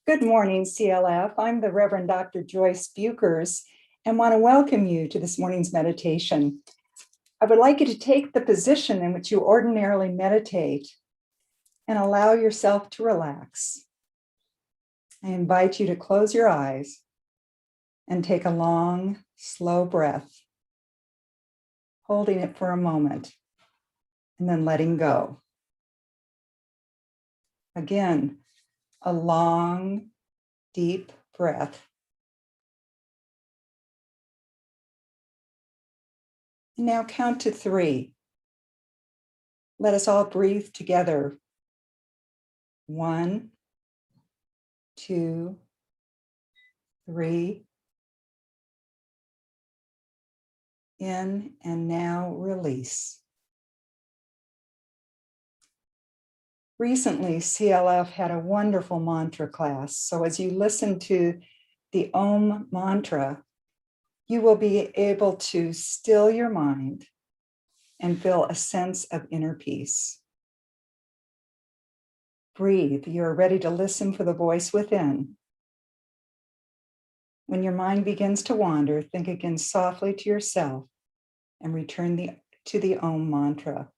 Good morning, CLF. I'm the Reverend Dr. Joyce Bukers and want to welcome you to this morning's meditation. I would like you to take the position in which you ordinarily meditate and allow yourself to relax. I invite you to close your eyes and take a long, slow breath, holding it for a moment and then letting go. Again, a long, deep breath. And now count to 3. Let us all breathe together. 1, 2, 3. In and now release. Recently, CLF had a wonderful mantra class. So as you listen to the Om mantra, you will be able to still your mind and feel a sense of inner peace. Breathe. You're ready to listen for the voice within. When your mind begins to wander, think again softly to yourself and return to the Om mantra.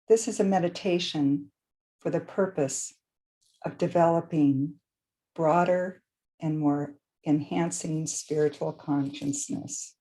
This is a meditation for the purpose of developing broader and more enhancing spiritual consciousness.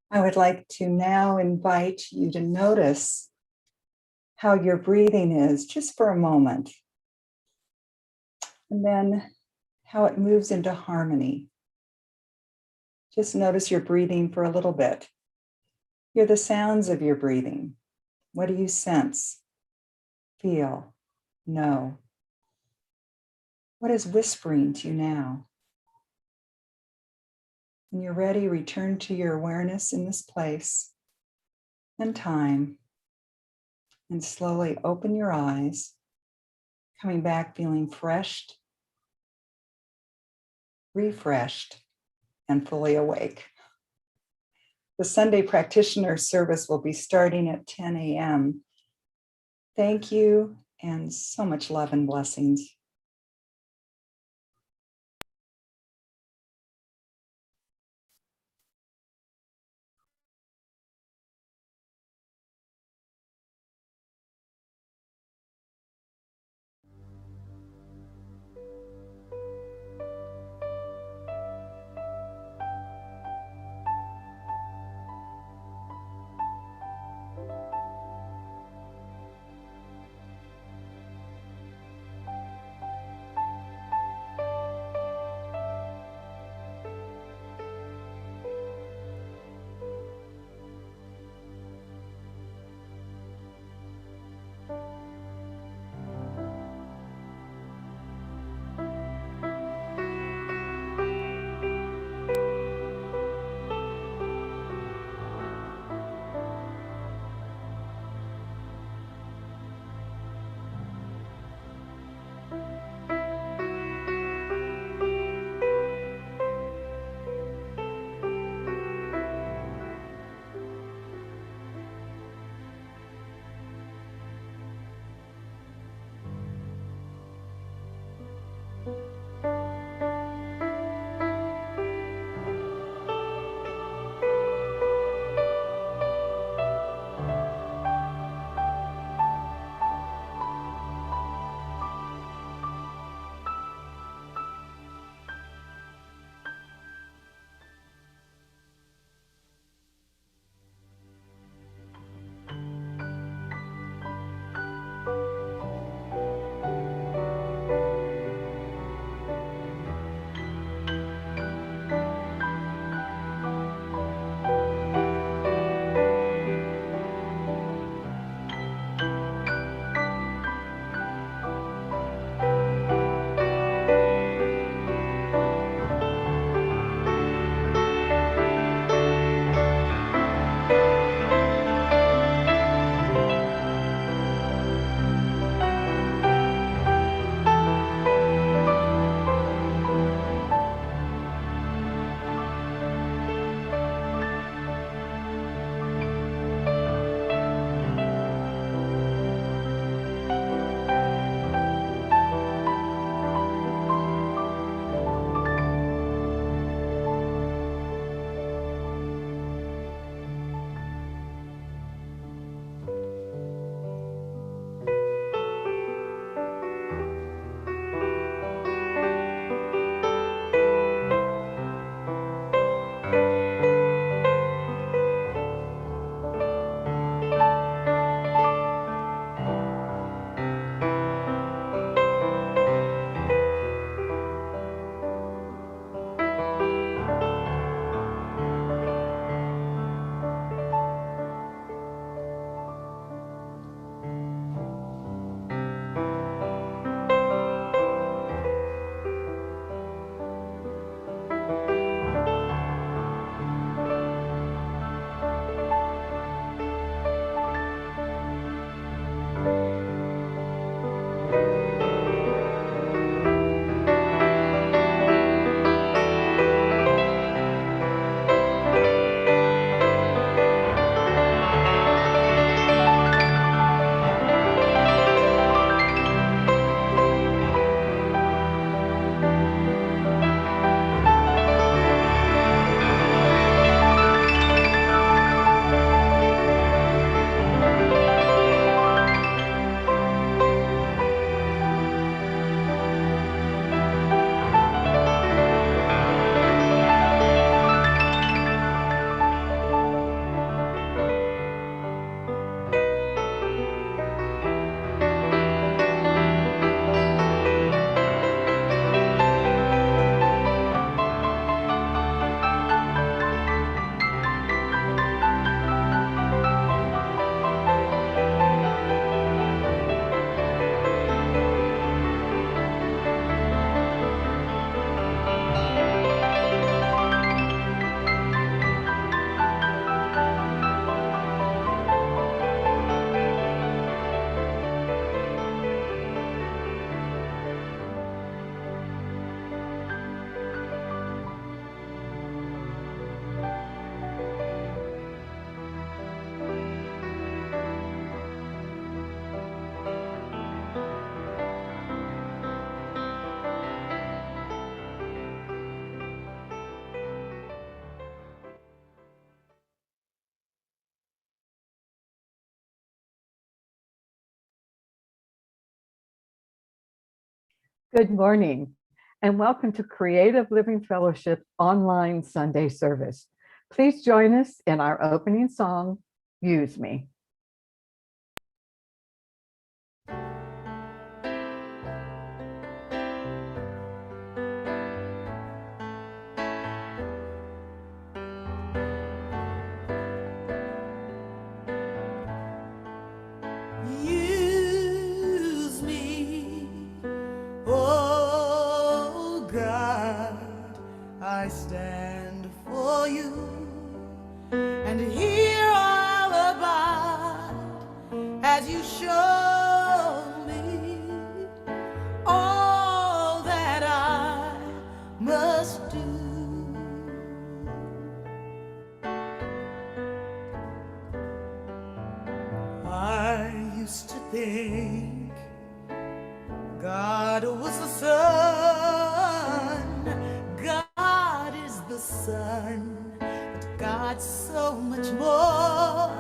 I would like to now invite you to notice how your breathing is just for a moment, and then how it moves into harmony. Just notice your breathing for a little bit. Hear the sounds of your breathing. What do you sense, feel, know? What is whispering to you now? When you're ready, return to your awareness in this place and time, and slowly open your eyes, coming back feeling fresh, refreshed, and fully awake. The Sunday Practitioner service will be starting at 10 a.m. Thank you, and so much love and blessings. Good morning, and welcome to Creative Living Fellowship online Sunday service. Please join us in our opening song, Use Me. Use me, oh God, I stand for you, and here I'll abide as you show me all that I must do. I used to think God was the sun, God is the sun, but God's so much more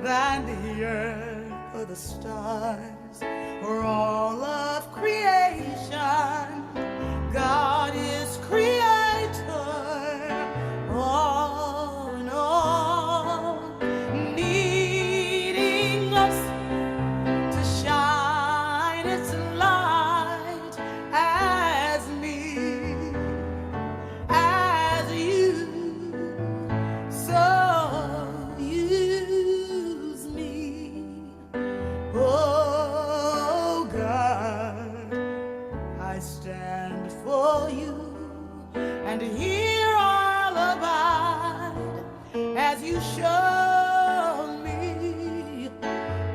than the earth or the stars or all of creation. God is creator, all in all, needing us to shine its light as me, as you. So use me, oh God, I stand for you, and here I'll abide as you show me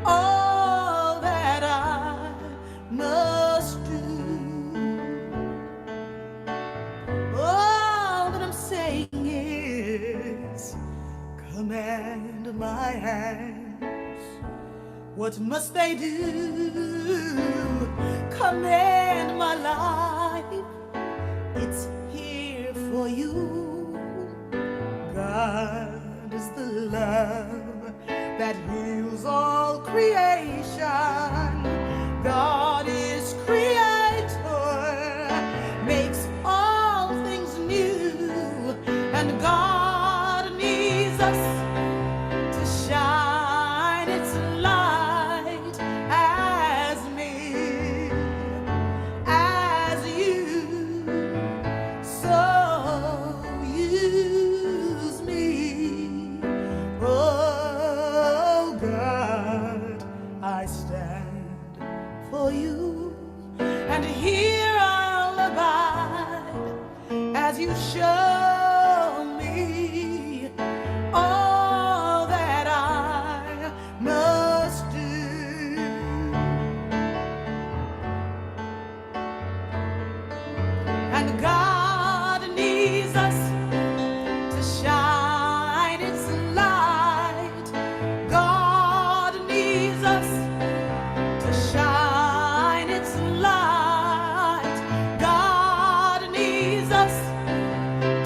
all that I must do. All that I'm saying is, command my hands. What must they do? Command my life. It's here for you. God is the love that heals all creation. God is creator, makes all things new, and God needs us to shine its light as me, as you. So use me, oh God, I stand for you, and here I'll abide as you show me all that I must do. And God needs us to shine its light. God needs us to shine its light. God needs us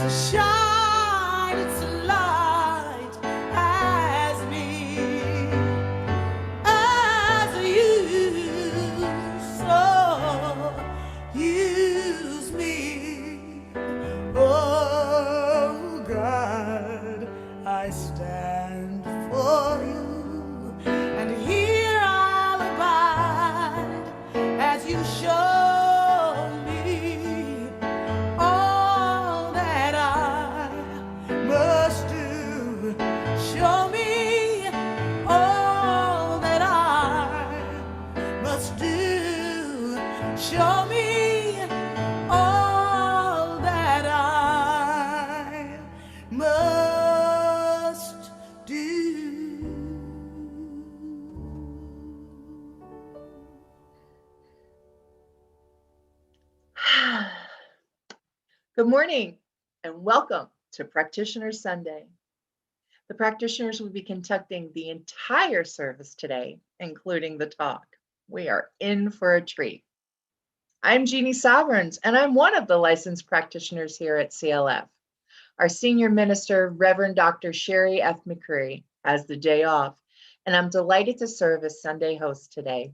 to shine its light as me, as you. So use me, oh God, I stand for you, and here I'll abide as you show me all that I must do. Show me all that I must do. Show me all that I must do. Good morning and welcome to Practitioner Sunday. The practitioners will be conducting the entire service today, including the talk. We are in for a treat. I'm Jeannie Sovereigns, and I'm one of the licensed practitioners here at CLF. Our senior minister, Reverend Dr. Sherry F. McCreary, has the day off, and I'm delighted to serve as Sunday host today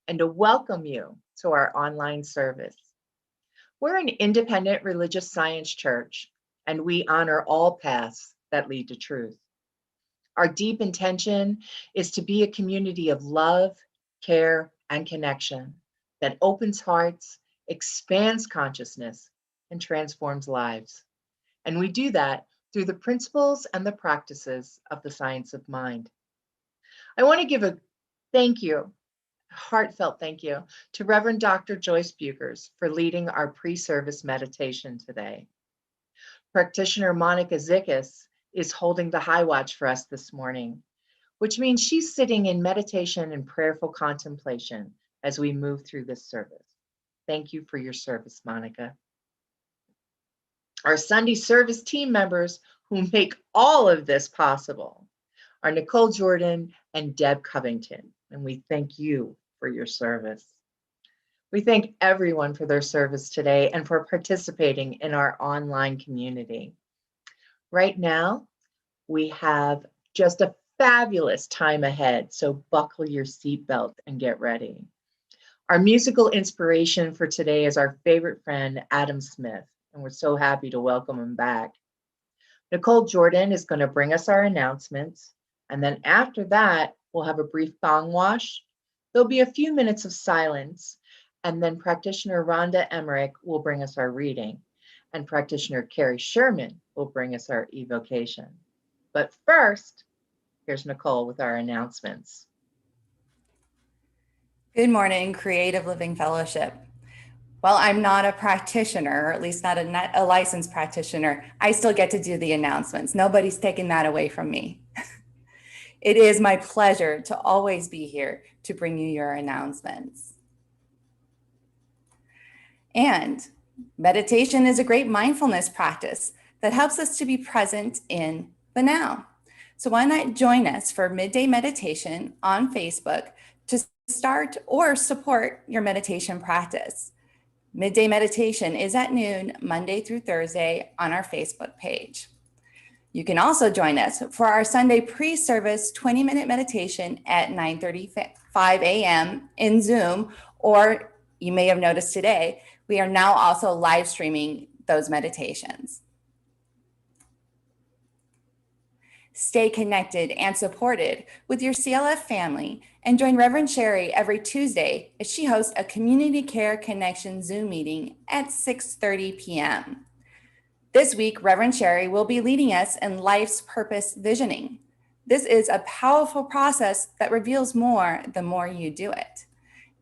and to welcome you to our online service. We're an independent religious science church, and we honor all paths that lead to truth. Our deep intention is to be a community of love, care, and connection that opens hearts, expands consciousness, and transforms lives. And we do that through the principles and the practices of the science of mind. I want to give a thank you, heartfelt thank you, to Reverend Dr. Joyce Bukers for leading our pre-service meditation today. Practitioner Monica Zickis is holding the high watch for us this morning, which means she's sitting in meditation and prayerful contemplation as we move through this service. Thank you for your service, Monica. Our Sunday service team members who make all of this possible are Nicole Jordan and Deb Covington, and we thank you for your service. We thank everyone for their service today and for participating in our online community. Right now, we have just a fabulous time ahead, so buckle your seatbelt and get ready. Our musical inspiration for today is our favorite friend, Adam Smith, and we're so happy to welcome him back. Nicole Jordan is going to bring us our announcements, and then after that, we'll have a brief gong wash. There'll be a few minutes of silence, and then practitioner Rhonda Emmerich will bring us our reading, and practitioner Carrie Sherman will bring us our evocation. But first, here's Nicole with our announcements. Good morning, Creative Living Fellowship. Well, I'm not a practitioner, or at least not a licensed practitioner. I still get to do the announcements. Nobody's taking that away from me. It is my pleasure to always be here to bring you your announcements. And meditation is a great mindfulness practice that helps us to be present in the now. So why not join us for midday meditation on Facebook to start or support your meditation practice. Midday meditation is at noon, Monday through Thursday on our Facebook page. You can also join us for our Sunday pre-service 20-minute meditation at 9:35 a.m. in Zoom, or you may have noticed today, we are now also live streaming those meditations. Stay connected and supported with your CLF family and join Reverend Sherry every Tuesday as she hosts a Community Care Connection Zoom meeting at 6:30 p.m. This week, Reverend Sherry will be leading us in Life's Purpose Visioning. This is a powerful process that reveals more the more you do it.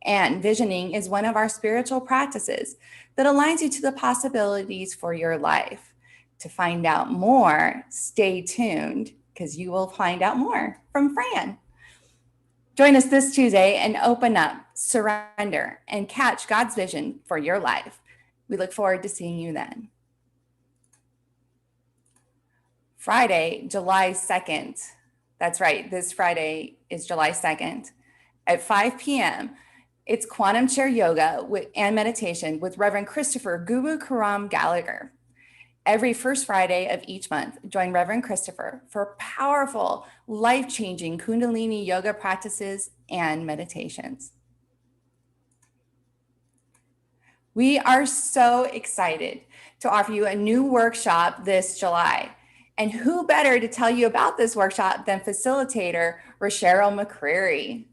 And visioning is one of our spiritual practices that aligns you to the possibilities for your life. To find out more, stay tuned, because you will find out more from Fran. Join us this Tuesday and open up, surrender, and catch God's vision for your life. We look forward to seeing you then. Friday, July 2nd. That's right, this Friday is July 2nd at 5 p.m. It's Quantum Chair Yoga and Meditation with Reverend Christopher Guru Karam Gallagher. Every first Friday of each month, join Reverend Christopher for powerful, life-changing Kundalini yoga practices and meditations. We are so excited to offer you a new workshop this July. And who better to tell you about this workshop than facilitator Rochelle McCreary?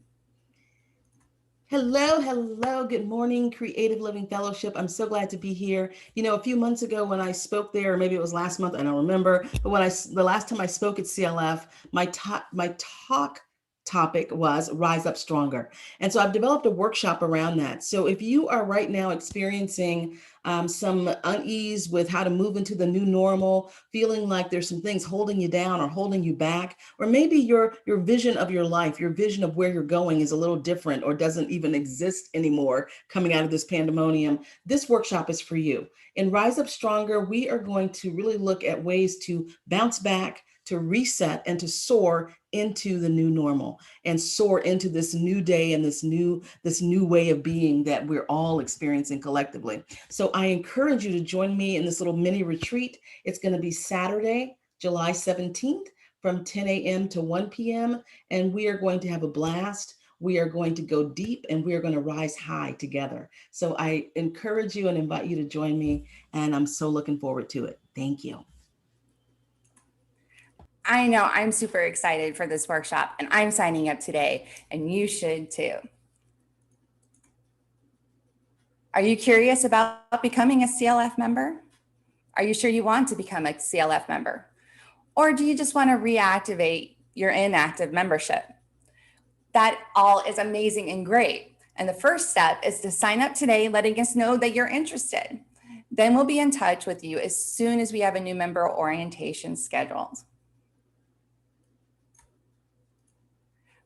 Hello. Good morning, Creative Living Fellowship. I'm so glad to be here. You know, a few months ago when I spoke there, or maybe it was last month, I don't remember, but the last time I spoke at CLF, my talk topic was Rise Up Stronger. And so I've developed a workshop around that. So if you are right now experiencing some unease with how to move into the new normal, feeling like there's some things holding you down or holding you back, or maybe your vision of your life, your vision of where you're going is a little different or doesn't even exist anymore coming out of this pandemonium, this workshop is for you. In Rise Up Stronger, we are going to really look at ways to bounce back, to reset, and to soar into the new normal and soar into this new day and this new way of being that we're all experiencing collectively. So I encourage you to join me in this little mini retreat. It's going to be Saturday, July 17th from 10 a.m. to 1 p.m. And we are going to have a blast. we are going to go deep and we are going to rise high together. So I encourage you and invite you to join me, and I'm so looking forward to it. Thank you. I know I'm super excited for this workshop, and I'm signing up today, and you should too. Are you curious about becoming a CLF member? Are you sure you want to become a CLF member? Or do you just want to reactivate your inactive membership? That all is amazing and great. And the first step is to sign up today, letting us know that you're interested. Then we'll be in touch with you as soon as we have a new member orientation scheduled.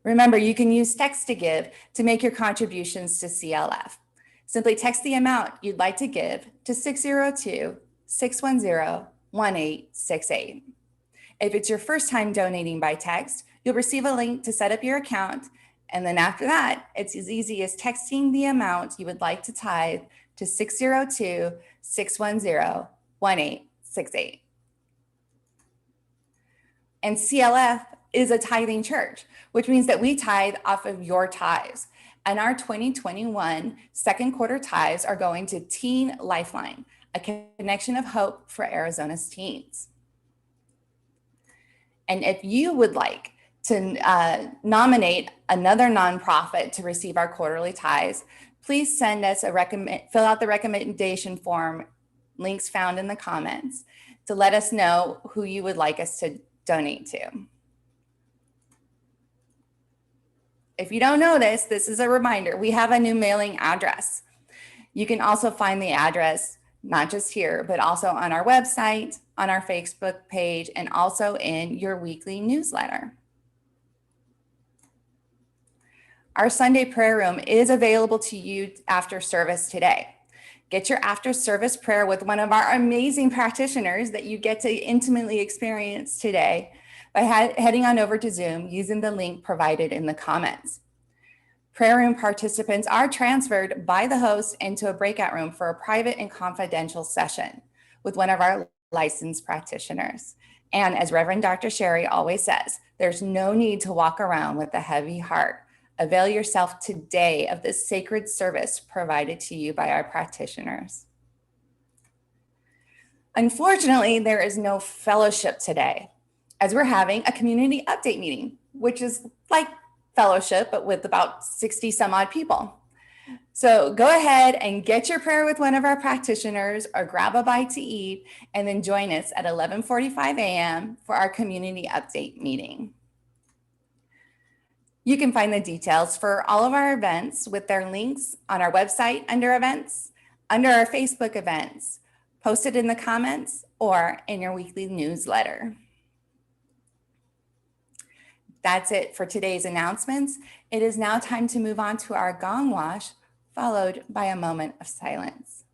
Remember, you can use text to give to make your contributions to CLF. Simply text the amount you'd like to give to 602-610-1868. If it's your first time donating by text, you'll receive a link to set up your account. And then after that, it's as easy as texting the amount you would like to tithe to 602-610-1868. And CLF is a tithing church, which means that we tithe off of your tithes. And our 2021 second quarter tithes are going to Teen Lifeline, a connection of hope for Arizona's teens. And if you would like to nominate another nonprofit to receive our quarterly tithes, please send us fill out the recommendation form, links found in the comments, to let us know who you would like us to donate to. If you don't know this, this is a reminder. We have a new mailing address. You can also find the address not just here, but also on our website, on our Facebook page, and also in your weekly newsletter. Our Sunday prayer room is available to you after service today. Get your after service prayer with one of our amazing practitioners that you get to intimately experience today by heading on over to Zoom using the link provided in the comments. Prayer room participants are transferred by the host into a breakout room for a private and confidential session with one of our licensed practitioners. And as Reverend Dr. Sherry always says, there's no need to walk around with a heavy heart. Avail yourself today of this sacred service provided to you by our practitioners. Unfortunately, there is no fellowship today, as we're having a community update meeting, which is like fellowship, but with about 60 some odd people. So go ahead and get your prayer with one of our practitioners or grab a bite to eat, and then join us at 11:45 a.m. for our community update meeting. You can find the details for all of our events with their links on our website under events, under our Facebook events, posted in the comments, or in your weekly newsletter. That's it for today's announcements. It is now time to move on to our gong wash, followed by a moment of silence.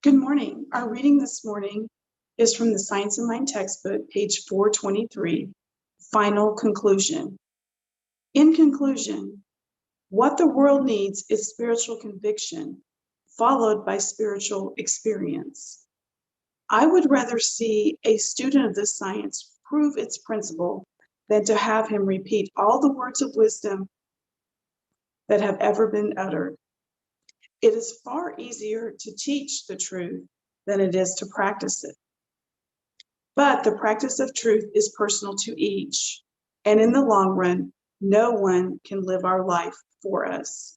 Good morning. Our reading this morning is from the Science of Mind textbook, page 423, Final Conclusion. In conclusion, what the world needs is spiritual conviction, followed by spiritual experience. I would rather see a student of this science prove its principle than to have him repeat all the words of wisdom that have ever been uttered. It is far easier to teach the truth than it is to practice it. But the practice of truth is personal to each, and in the long run, no one can live our life for us.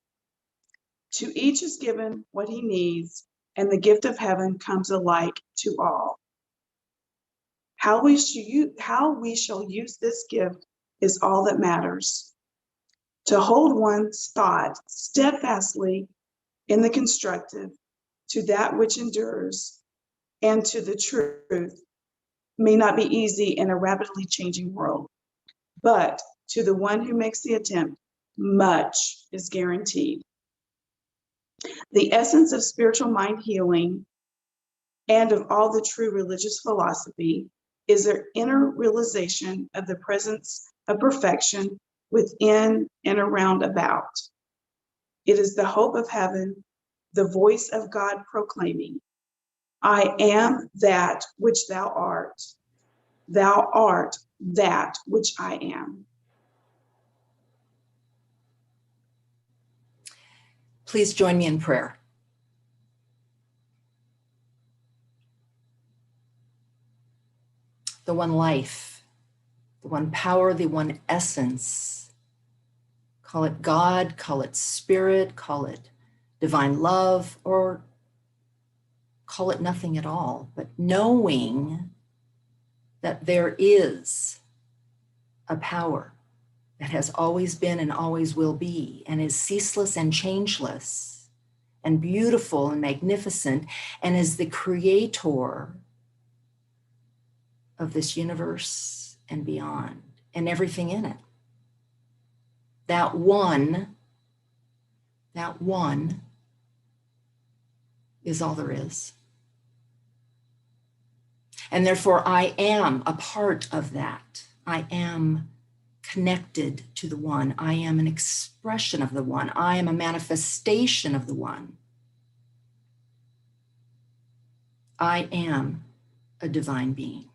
To each is given what he needs, and the gift of heaven comes alike to all. How we shall use this gift is all that matters. To hold one's thought steadfastly in the constructive, to that which endures, and to the truth may not be easy in a rapidly changing world, but to the one who makes the attempt, much is guaranteed. The essence of spiritual mind healing and of all the true religious philosophy is their inner realization of the presence of perfection within and around about. It is the hope of heaven, the voice of God proclaiming, I am that which thou art. Thou art that which I am. Please join me in prayer. The one life, the one power, the one essence. Call it God, call it spirit, call it divine love, or call it nothing at all. But knowing that there is a power that has always been and always will be, and is ceaseless and changeless, and beautiful and magnificent, and is the creator of this universe and beyond, and everything in it. That one is all there is. And therefore, I am a part of that. I am connected to the one. I am an expression of the one. I am a manifestation of the one. I am a divine being.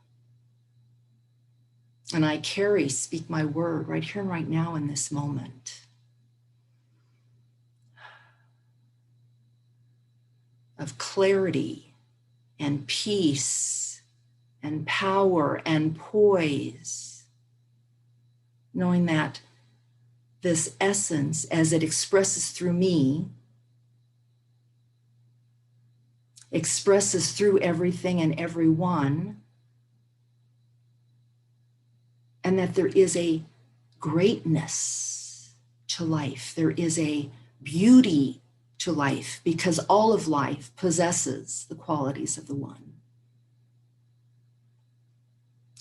And I speak my word right here and right now in this moment of clarity and peace and power and poise, knowing that this essence, as it expresses through me, expresses through everything and everyone, and that there is a greatness to life. There is a beauty to life, because all of life possesses the qualities of the one.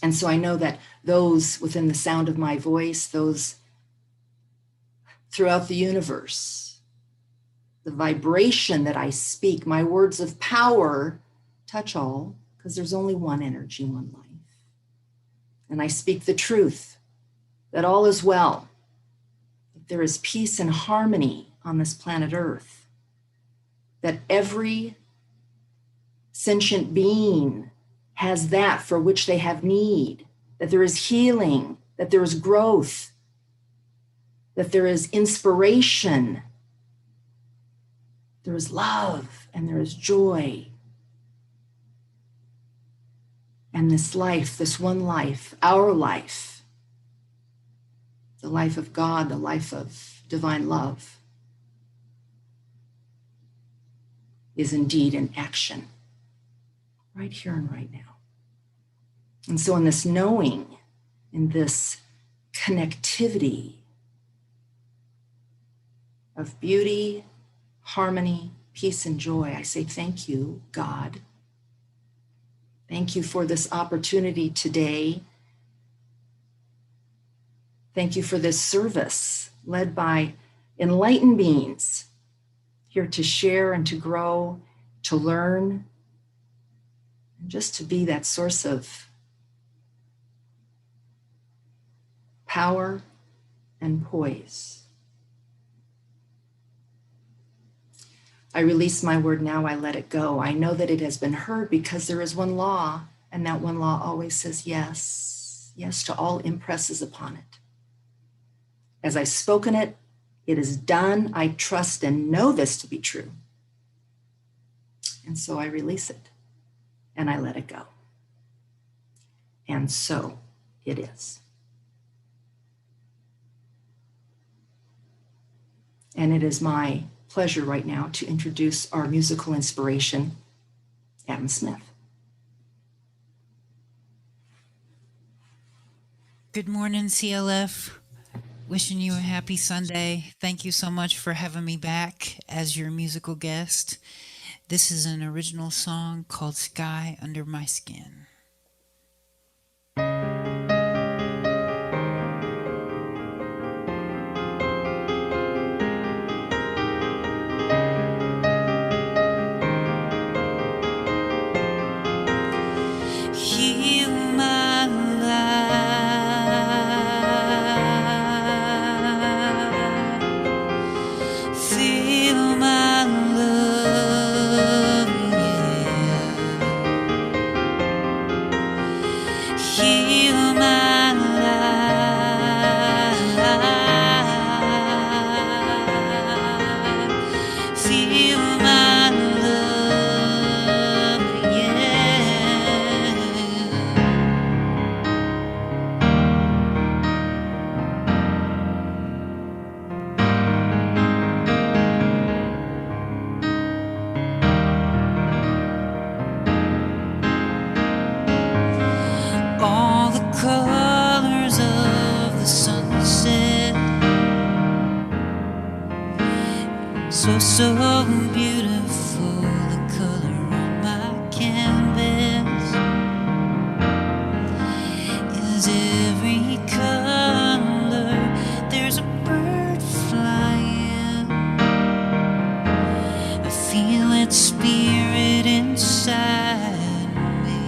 And so I know that those within the sound of my voice, those throughout the universe, the vibration that I speak, my words of power touch all, because there's only one energy, one life. And I speak the truth that all is well, that there is peace and harmony on this planet Earth, that every sentient being has that for which they have need, that there is healing, that there is growth, that there is inspiration, there is love, and there is joy. And this life, this one life, our life, the life of God, the life of divine love, is indeed in action right here and right now. And so in this knowing, in this connectivity of beauty, harmony, peace, and joy, I say thank you, God. Thank you for this opportunity today. Thank you for this service led by enlightened beings here to share and to grow, to learn, And just to be that source of power and poise. I release my word now, I let it go. I know that it has been heard because there is one law, and that one law always says yes, yes to all impresses upon it. As I've spoken it, it is done. I trust and know this to be true. And so I release it and I let it go. And so it is. And it is my pleasure right now to introduce our musical inspiration, Adam Smith. Good morning, CLF. Wishing you a happy Sunday. Thank you so much for having me back as your musical guest. This is an original song called Sky Under My Skin. Heal my life, feel my love, yeah. Heal my life, feel my love, yeah. All the colors of the sunset, so beautiful. The color on my canvas is every color. There's a bird flying, I feel its spirit inside me.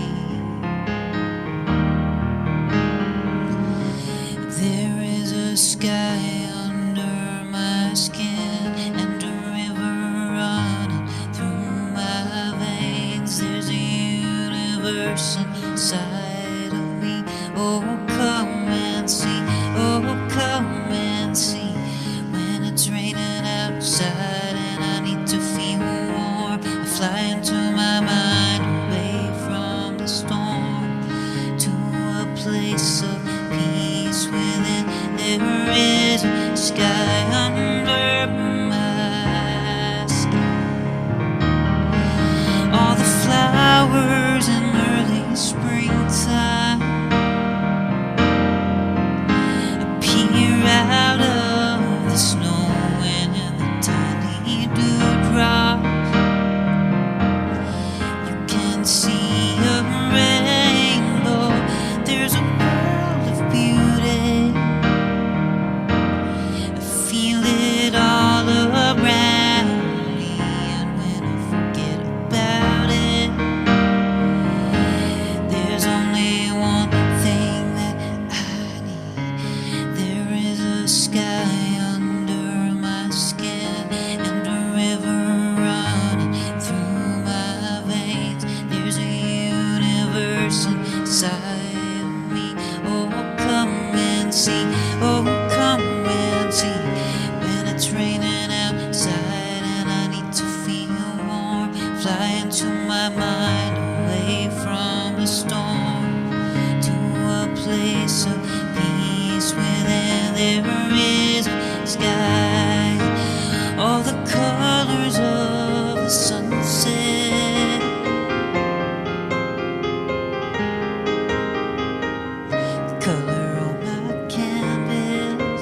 There is a sky under my skin and a river running through my veins. There's a universe inside of me. Oh, come and see. Oh, come and see. When it's raining outside and I need to feel warm, I fly into my mind away from the storm to a place of peace within. There is a sky under my skin. All the flowers in early springtime appear out of the snow and in the tiny dewdrops you can see a rainbow. There's a world of beauty, I feel it all around me, and when I forget about it, there's only one thing that I need. There is a sky under my skin and a river running through my veins. There's a universe inside of me. Oh, come and see. Oh, come and see. When it's raining outside and I need to feel warm, fly into my mind away from the storm to a place of peace within. There is a sky, all the colors of the sunset, the color on my canvas.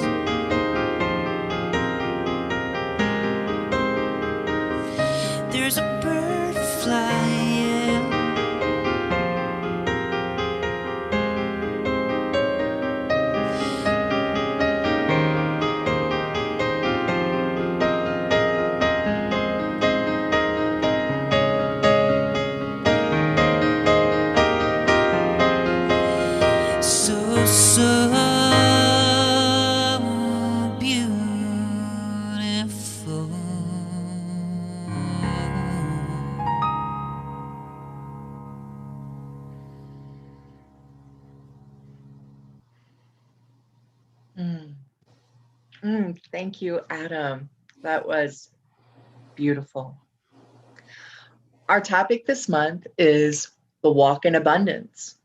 There's a bird flying, Thank you, Adam. That was beautiful. Our topic this month is the walk in abundance.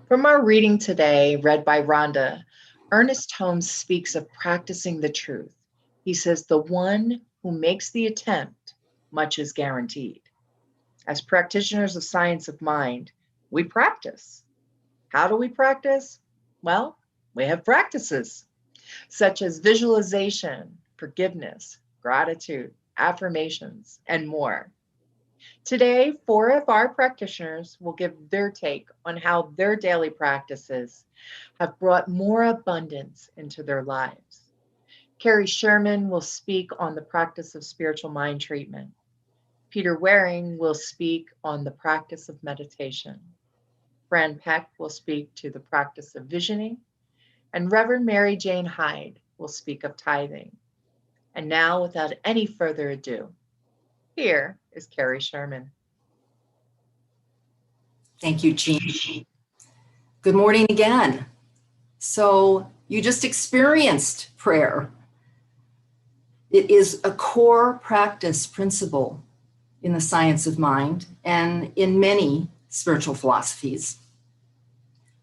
From our reading today, read by Rhonda, Ernest Holmes speaks of practicing the truth. He says, the one who makes the attempt, much is guaranteed. As practitioners of science of mind, we practice. How do we practice? Well, we have practices such as visualization, forgiveness, gratitude, affirmations, and more. Today, 4 of our practitioners will give their take on how their daily practices have brought more abundance into their lives. Carrie Sherman will speak on the practice of spiritual mind treatment. Peter Waring will speak on the practice of meditation. Fran Peck will speak to the practice of visioning. And Reverend Mary Jane Hyde will speak of tithing. And now, without any further ado, here is Carrie Sherman. Thank you, Jean. Good morning again. So you just experienced prayer. It is a core practice principle in the science of mind and in many spiritual philosophies.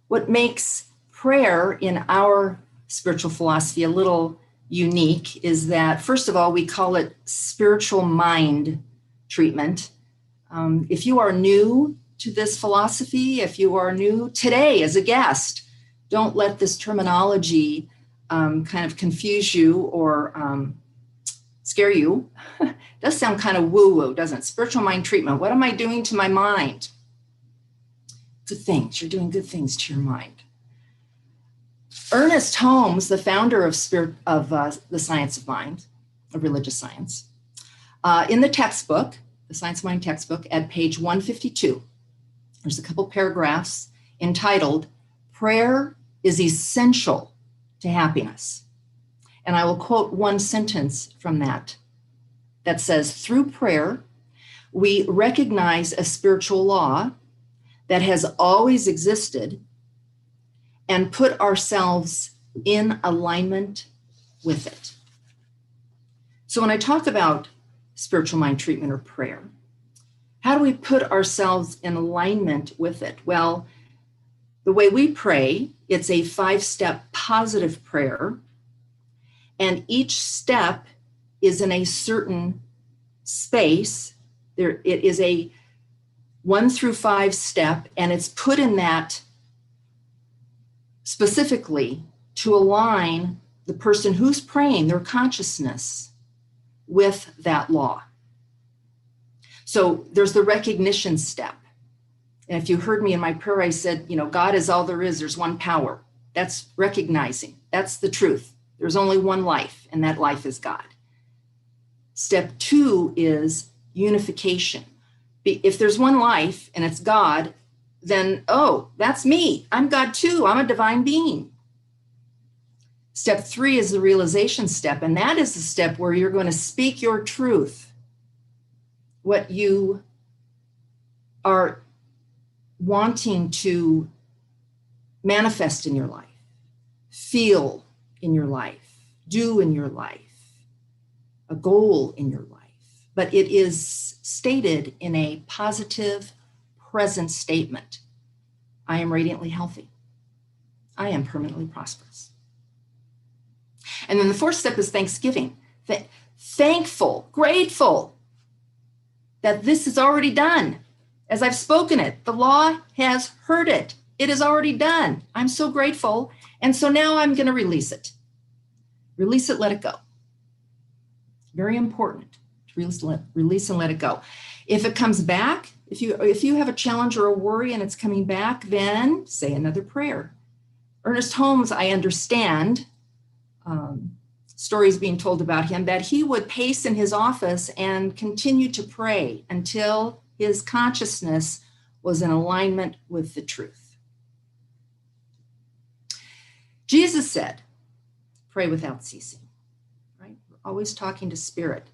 What makes prayer in our spiritual philosophy a little unique is that, first of all, we call it spiritual mind treatment. If you are new to this philosophy, if you are new today as a guest, don't let this terminology kind of confuse you or scare you. It does sound kind of woo-woo, doesn't it? Spiritual mind treatment. What am I doing to my mind? Good things. You're doing good things to your mind. Ernest Holmes, the founder of the science of mind, of religious science, in the textbook, the Science of Mind textbook, at page 152, there's a couple paragraphs entitled, Prayer is Essential to Happiness. And I will quote one sentence from that says, through prayer, we recognize a spiritual law that has always existed and put ourselves in alignment with it. So when I talk about spiritual mind treatment or prayer, how do we put ourselves in alignment with it? Well, the way we pray, it's a 5-step positive prayer, and each step is in a certain space. It is a 1 through 5 step, and it's put in that specifically to align the person who's praying, their consciousness, with that law. So there's the recognition step. And if you heard me in my prayer, I said, God is all there is. There's one power. That's recognizing. That's the truth. There's only one life, and that life is God. Step 2 is unification. If there's one life and it's God, then, that's me. I'm God too. I'm a divine being. Step 3 is the realization step, and that is the step where you're going to speak your truth, what you are wanting to manifest in your life, feel in your life, do in your life, a goal in your life. But it is stated in a positive, present statement. I am radiantly healthy. I am permanently prosperous. And then the 4th step is thanksgiving. Thankful, grateful that this is already done. As I've spoken it, the law has heard it. It is already done. I'm so grateful. And so now I'm going to release it. Release it, let it go. Very important to release and let it go. If it comes back, if you have a challenge or a worry and it's coming back, then say another prayer. Ernest Holmes, I understand, stories being told about him, that he would pace in his office and continue to pray until his consciousness was in alignment with the truth. Jesus said, pray without ceasing, right? We're always talking to spirit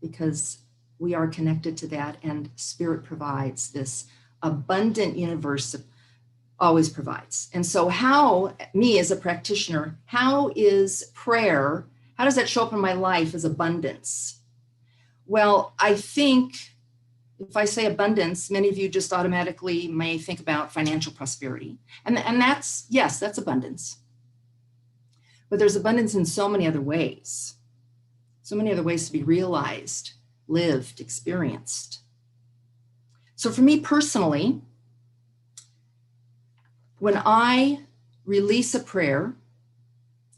because we are connected to that, and spirit provides this abundant universe, always provides. And so how, me as a practitioner, how is prayer How does that show up in my life as abundance? Well, I think if I say abundance, many of you just automatically may think about financial prosperity. And that's, yes, that's abundance. But there's abundance in so many other ways. So many other ways to be realized, lived, experienced. So for me personally, when I release a prayer,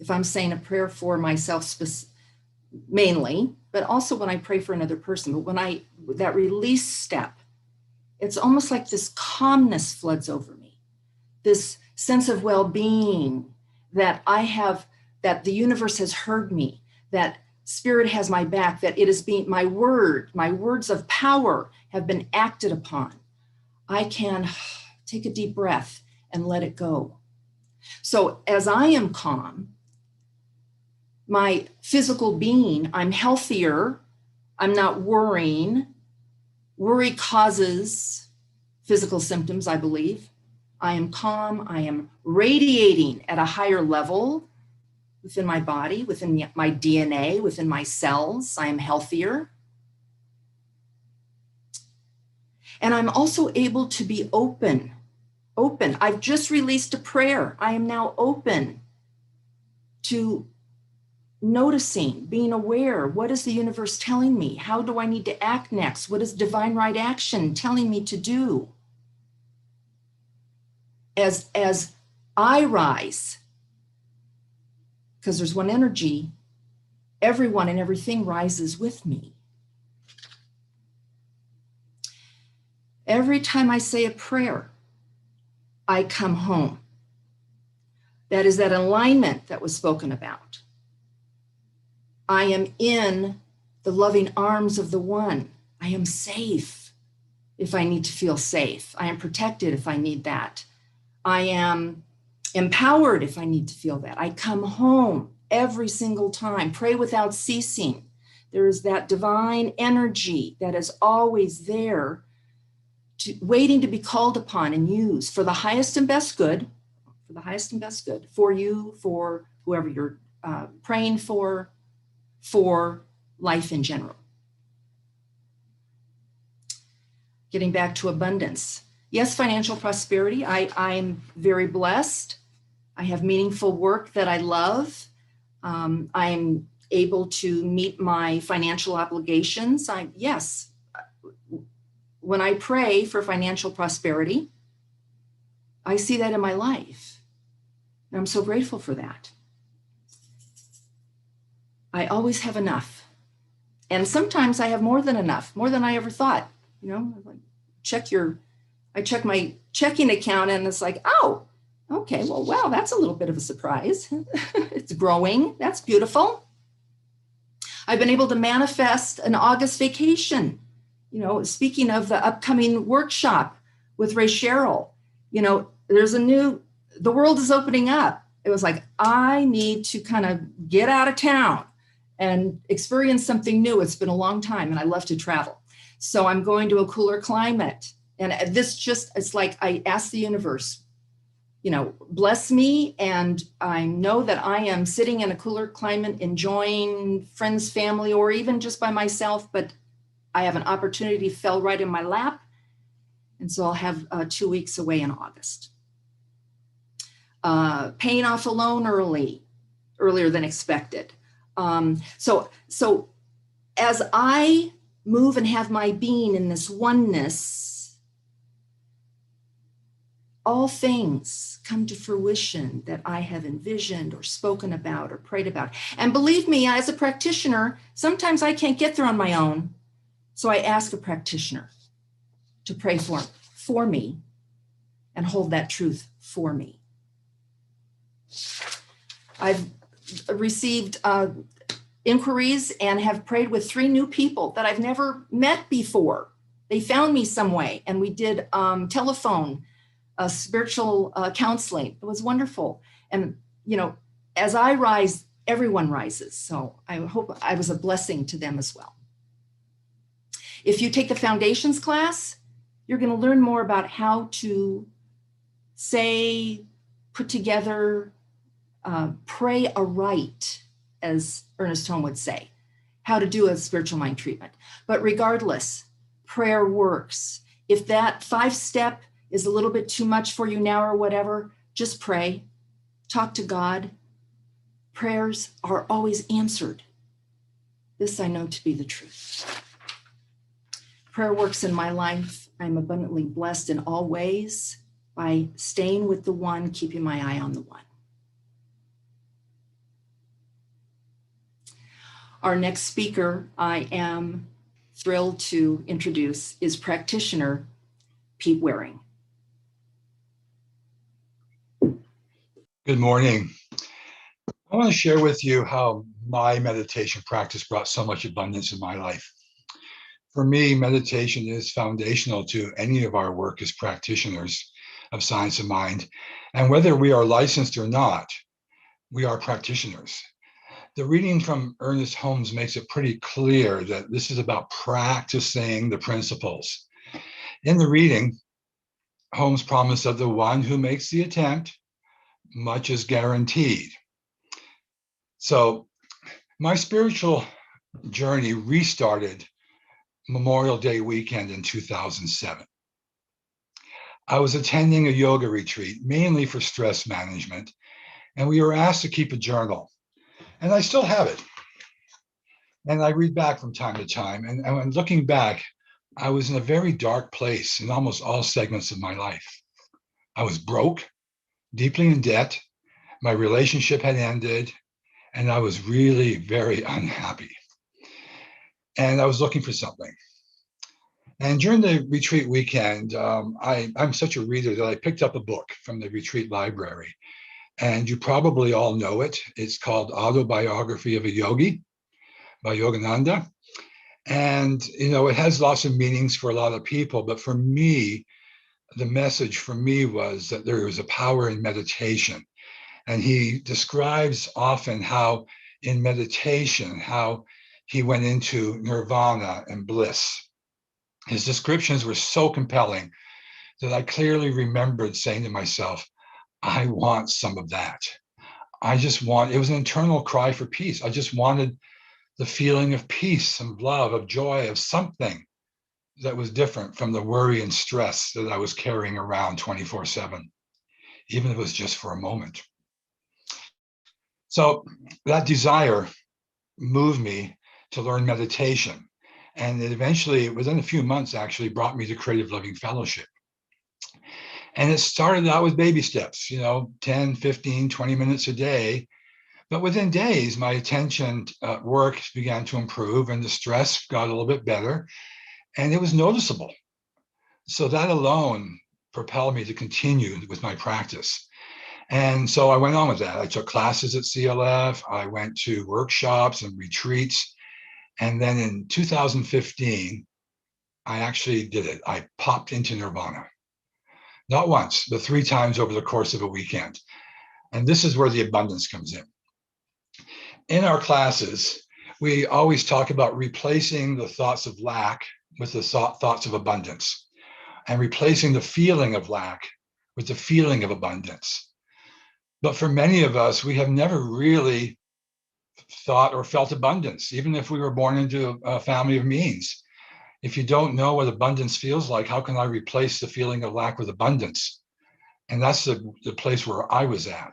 if I'm saying a prayer for myself mainly, but also when I pray for another person, but when that release step, it's almost like this calmness floods over me, this sense of well-being that I have, that the universe has heard me, that spirit has my back, that it is being, my words of power have been acted upon. I can take a deep breath and let it go. So as I am calm, my physical being, I'm healthier, I'm not worrying. Worry causes physical symptoms, I believe. I am calm, I am radiating at a higher level within my body, within my DNA, within my cells. I am healthier. And I'm also able to be open. I've just released a prayer. I am now open to noticing, being aware. What is the universe telling me? How do I need to act next? What is divine right action telling me to do? As I rise, because there's one energy, everyone and everything rises with me. Every time I say a prayer, I come home. That is that alignment that was spoken about. I am in the loving arms of the one. I am safe if I need to feel safe. I am protected if I need that. I am empowered if I need to feel that. I come home every single time, pray without ceasing. There is that divine energy that is always there, waiting to be called upon and used for the highest and best good, for you, for whoever you're praying for life in general. Getting back to abundance. Yes, financial prosperity. I'm very blessed. I have meaningful work that I love. I'm able to meet my financial obligations. Yes, when I pray for financial prosperity, I see that in my life. And I'm so grateful for that. I always have enough. And sometimes I have more than enough, more than I ever thought. You know, I check my checking account and it's like, oh, okay, well, wow, that's a little bit of a surprise. It's growing. That's beautiful. I've been able to manifest an August vacation. You know, speaking of the upcoming workshop with Ray Sherrill, you know, the world is opening up. It was like, I need to kind of get out of town and experience something new. It's been a long time and I love to travel. So I'm going to a cooler climate. And it's like I asked the universe, you know, bless me. And I know that I am sitting in a cooler climate, enjoying friends, family, or even just by myself, but I have an opportunity fell right in my lap. And so I'll have 2 weeks away in August. Paying off a loan earlier than expected. So as I move and have my being in this oneness, all things come to fruition that I have envisioned or spoken about or prayed about. And believe me, as a practitioner, sometimes I can't get there on my own. So I ask a practitioner to pray for me and hold that truth for me. I've received inquiries and have prayed with 3 new people that I've never met before. They found me some way and we did telephone spiritual counseling. It was wonderful. And, you know, as I rise, everyone rises. So I hope I was a blessing to them as well. If you take the foundations class, you're going to learn more about how to say, put together, pray aright as Ernest Holmes would say, how to do a spiritual mind treatment. But regardless, prayer works. If that 5-step is a little bit too much for you now or whatever, just pray, talk to God. Prayers are always answered. This I know to be the truth. Prayer works in my life. I'm abundantly blessed in all ways by staying with the one, keeping my eye on the one. Our next speaker I am thrilled to introduce is practitioner Pete Waring. Good morning. I want to share with you how my meditation practice brought so much abundance in my life. For me, meditation is foundational to any of our work as practitioners of science of mind. And whether we are licensed or not, we are practitioners. The reading from Ernest Holmes makes it pretty clear that this is about practicing the principles. In the reading, Holmes promised that the one who makes the attempt, much is guaranteed. So my spiritual journey restarted Memorial Day weekend in 2007. I was attending a yoga retreat, mainly for stress management, and we were asked to keep a journal. And I still have it. And I read back from time to time. And when looking back, I was in a very dark place in almost all segments of my life. I was broke, deeply in debt. My relationship had ended, and I was really very unhappy. And I was looking for something. And during the retreat weekend, I'm such a reader that I picked up a book from the retreat library. And you probably all know it. It's called Autobiography of a Yogi by Yogananda. And, you know, it has lots of meanings for a lot of people. But for me, the message for me was that there was a power in meditation. And he describes often how in meditation, how he went into nirvana and bliss. His descriptions were so compelling that I clearly remembered saying to myself, I want some of that. It was an internal cry for peace. I just wanted the feeling of peace and love, of joy, of something that was different from the worry and stress that I was carrying around 24/7, even if it was just for a moment. So that desire moved me to learn meditation. And it eventually, within a few months, actually brought me to Creative Living Fellowship. And it started out with baby steps, 10, 15, 20 minutes a day. But within days, my attention at work began to improve and the stress got a little bit better. And it was noticeable. So that alone propelled me to continue with my practice. And so I went on with that. I took classes at CLF. I went to workshops and retreats. And then in 2015, I actually did it. I popped into nirvana. Not once, but 3 times over the course of a weekend. And this is where the abundance comes in. In our classes, we always talk about replacing the thoughts of lack with the thoughts of abundance, and replacing the feeling of lack with the feeling of abundance. But for many of us, we have never really thought or felt abundance, even if we were born into a family of means. If you don't know what abundance feels like, how can I replace the feeling of lack with abundance? And that's the place where I was at.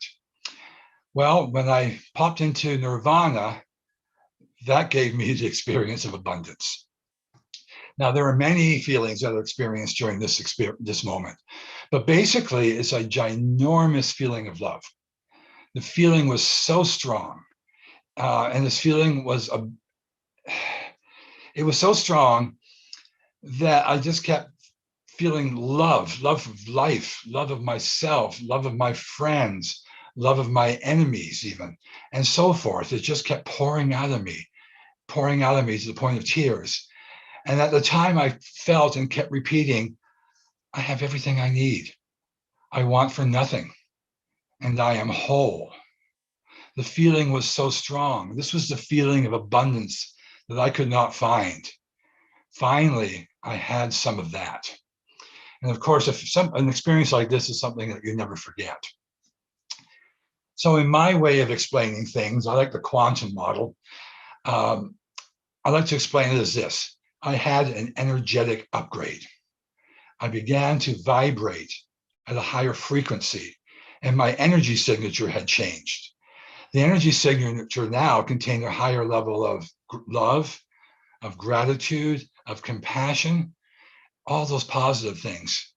Well, when I popped into nirvana, that gave me the experience of abundance. Now, there are many feelings that are experienced during this moment, but basically it's a ginormous feeling of love. The feeling was so strong, and this feeling was so strong that I just kept feeling love of life, love of myself, love of my friends, love of my enemies even, and so forth. It just kept pouring out of me to the point of tears. And at the time I felt and kept repeating, I have everything I need. I want for nothing, and I am whole. The feeling was so strong. This was the feeling of abundance that I could not find. Finally, I had some of that. And of course, an experience like this is something that you never forget. So in my way of explaining things, I like the quantum model. I like to explain it as this. I had an energetic upgrade. I began to vibrate at a higher frequency, and my energy signature had changed. The energy signature now contained a higher level of love, of gratitude, of compassion, all those positive things.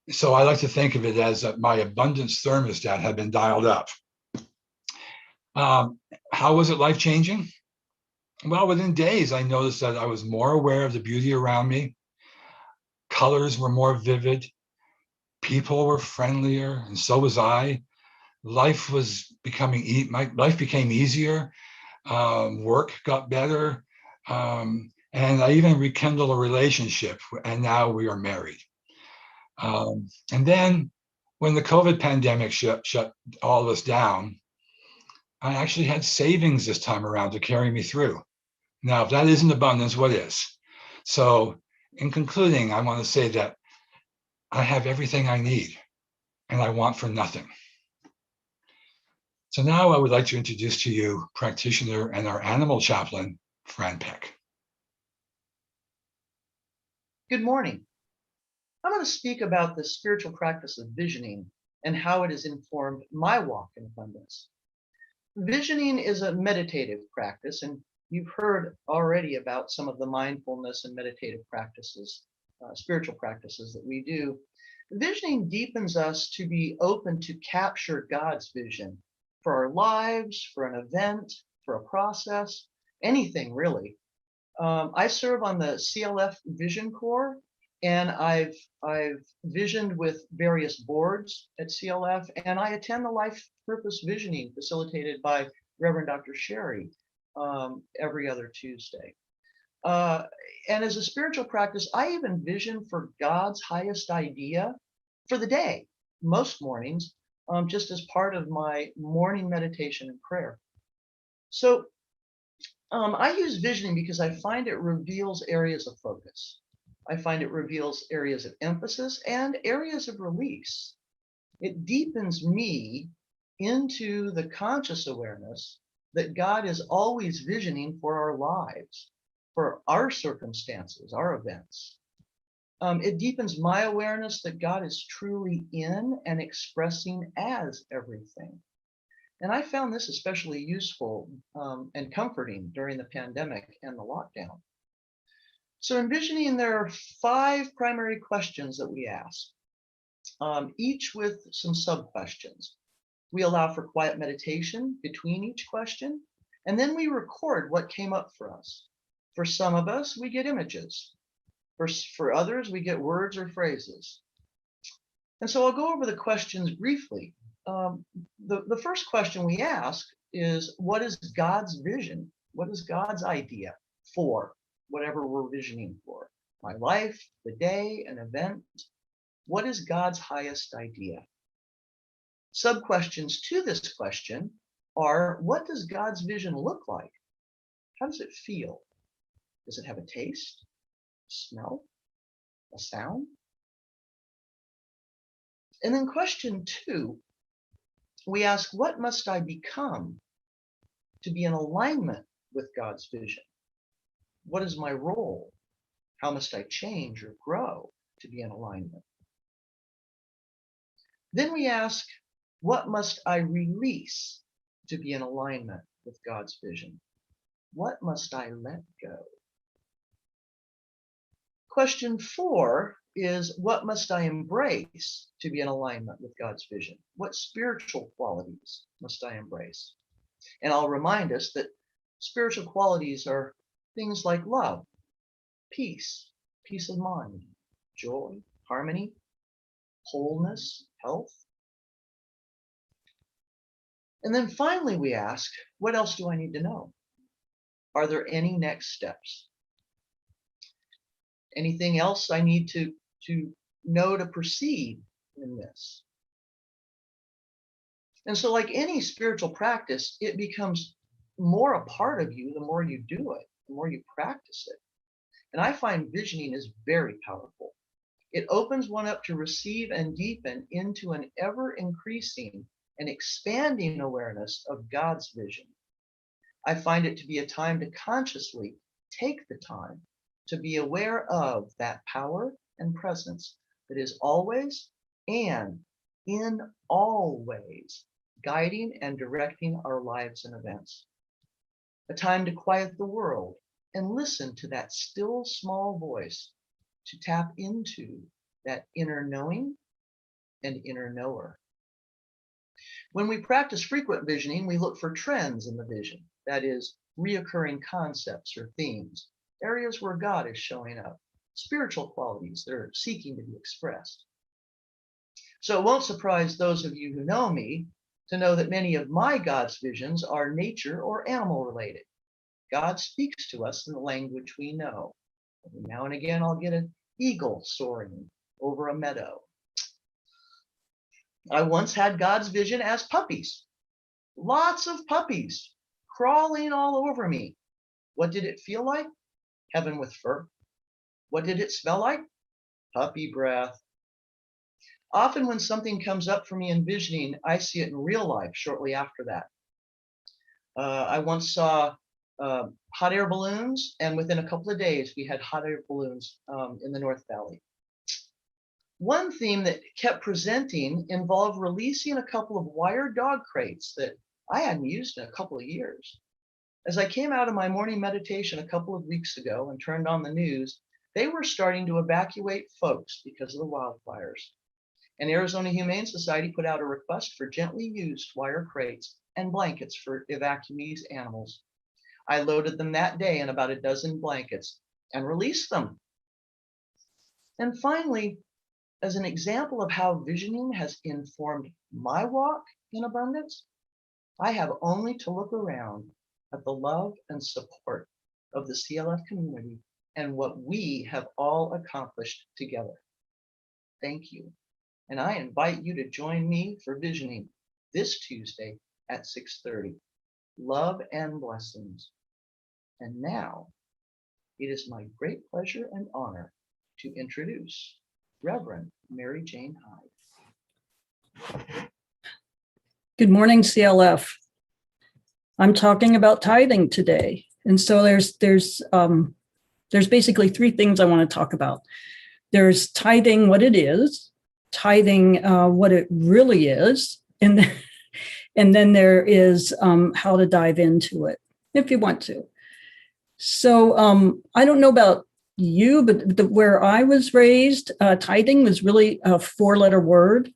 So I like to think of it as that my abundance thermostat had been dialed up. How was it life-changing? Well, within days, I noticed that I was more aware of the beauty around me. Colors were more vivid. People were friendlier, and so was I. Life was my life became easier. Work got better. And I even rekindled a relationship, and now we are married. And then when the COVID pandemic shut all of us down, I actually had savings this time around to carry me through. Now, if that isn't abundance, what is? So in concluding, I want to say that I have everything I need and I want for nothing. So now I would like to introduce to you practitioner and our animal chaplain, Fran Peck. Good morning. I'm going to speak about the spiritual practice of visioning and how it has informed my walk in abundance. Visioning is a meditative practice, and you've heard already about some of the mindfulness and meditative practices, spiritual practices that we do. Visioning deepens us to be open to capture God's vision for our lives, for an event, for a process, anything really. I serve on the CLF Vision Corps, and I've visioned with various boards at CLF, and I attend the Life Purpose Visioning facilitated by Reverend Dr. Sherry every other Tuesday. And as a spiritual practice, I even vision for God's highest idea for the day, most mornings, just as part of my morning meditation and prayer. So I use visioning because I find it reveals areas of focus. I find it reveals areas of emphasis and areas of release. It deepens me into the conscious awareness that God is always visioning for our lives, for our circumstances, our events. It deepens my awareness that God is truly in and expressing as everything. And I found this especially useful and comforting during the pandemic and the lockdown. So in visioning, there are 5 primary questions that we ask, each with some sub-questions. We allow for quiet meditation between each question, and then we record what came up for us. For some of us, we get images. For others, we get words or phrases. And so I'll go over the questions briefly. The first question we ask is, what is God's vision? What is God's idea for whatever we're visioning for? My life, the day, an event. What is God's highest idea? Sub-questions to this question are, what does God's vision look like? How does it feel? Does it have a taste, a smell, a sound? And then question 2, we ask, what must I become to be in alignment with God's vision? What is my role? How must I change or grow to be in alignment? Then we ask, what must I release to be in alignment with God's vision? What must I let go? Question 4 is, what must I embrace to be in alignment with God's vision? What spiritual qualities must I embrace? And I'll remind us that spiritual qualities are things like love, peace, peace of mind, joy, harmony, wholeness, health. And then finally we ask, what else do I need to know? Are there any next steps? Anything else I need to know to proceed in this? And so like any spiritual practice, it becomes more a part of you the more you do it, the more you practice it. And I find visioning is very powerful. It opens one up to receive and deepen into an ever increasing and expanding awareness of God's vision. I find it to be a time to consciously take the time to be aware of that power and presence that is always and in all ways guiding and directing our lives and events. A time to quiet the world and listen to that still small voice, to tap into that inner knowing and inner knower. When we practice frequent visioning, we look for trends in the vision, that is, reoccurring concepts or themes, areas where God is showing up, spiritual qualities that are seeking to be expressed. So it won't surprise those of you who know me to know that many of my God's visions are nature or animal related. God speaks to us in the language we know. Every now and again, I'll get an eagle soaring over a meadow. I once had God's vision as puppies, lots of puppies crawling all over me. What did it feel like? Heaven with fur. What did it smell like? Puppy breath. Often when something comes up for me in visioning, I see it in real life shortly after that. I once saw hot air balloons, and within a couple of days, we had hot air balloons in the North Valley. One theme that kept presenting involved releasing a couple of wire dog crates that I hadn't used in a couple of years. As I came out of my morning meditation a couple of weeks ago and turned on the news, they were starting to evacuate folks because of the wildfires. And Arizona Humane Society put out a request for gently used wire crates and blankets for evacuees animals. I loaded them that day in about a dozen blankets and released them. And finally, as an example of how visioning has informed my walk in abundance, I have only to look around at the love and support of the CLF community and what we have all accomplished together. Thank you. And I invite you to join me for visioning this Tuesday at 6:30. Love and blessings. And now it is my great pleasure and honor to introduce Reverend Mary Jane Hyde. Good morning, CLF. I'm talking about tithing today. And so there's basically three things I want to talk about. There's tithing, what it is, tithing, what it really is, and then there is how to dive into it, if you want to. So I don't know about you, but where I was raised, tithing was really a four-letter word.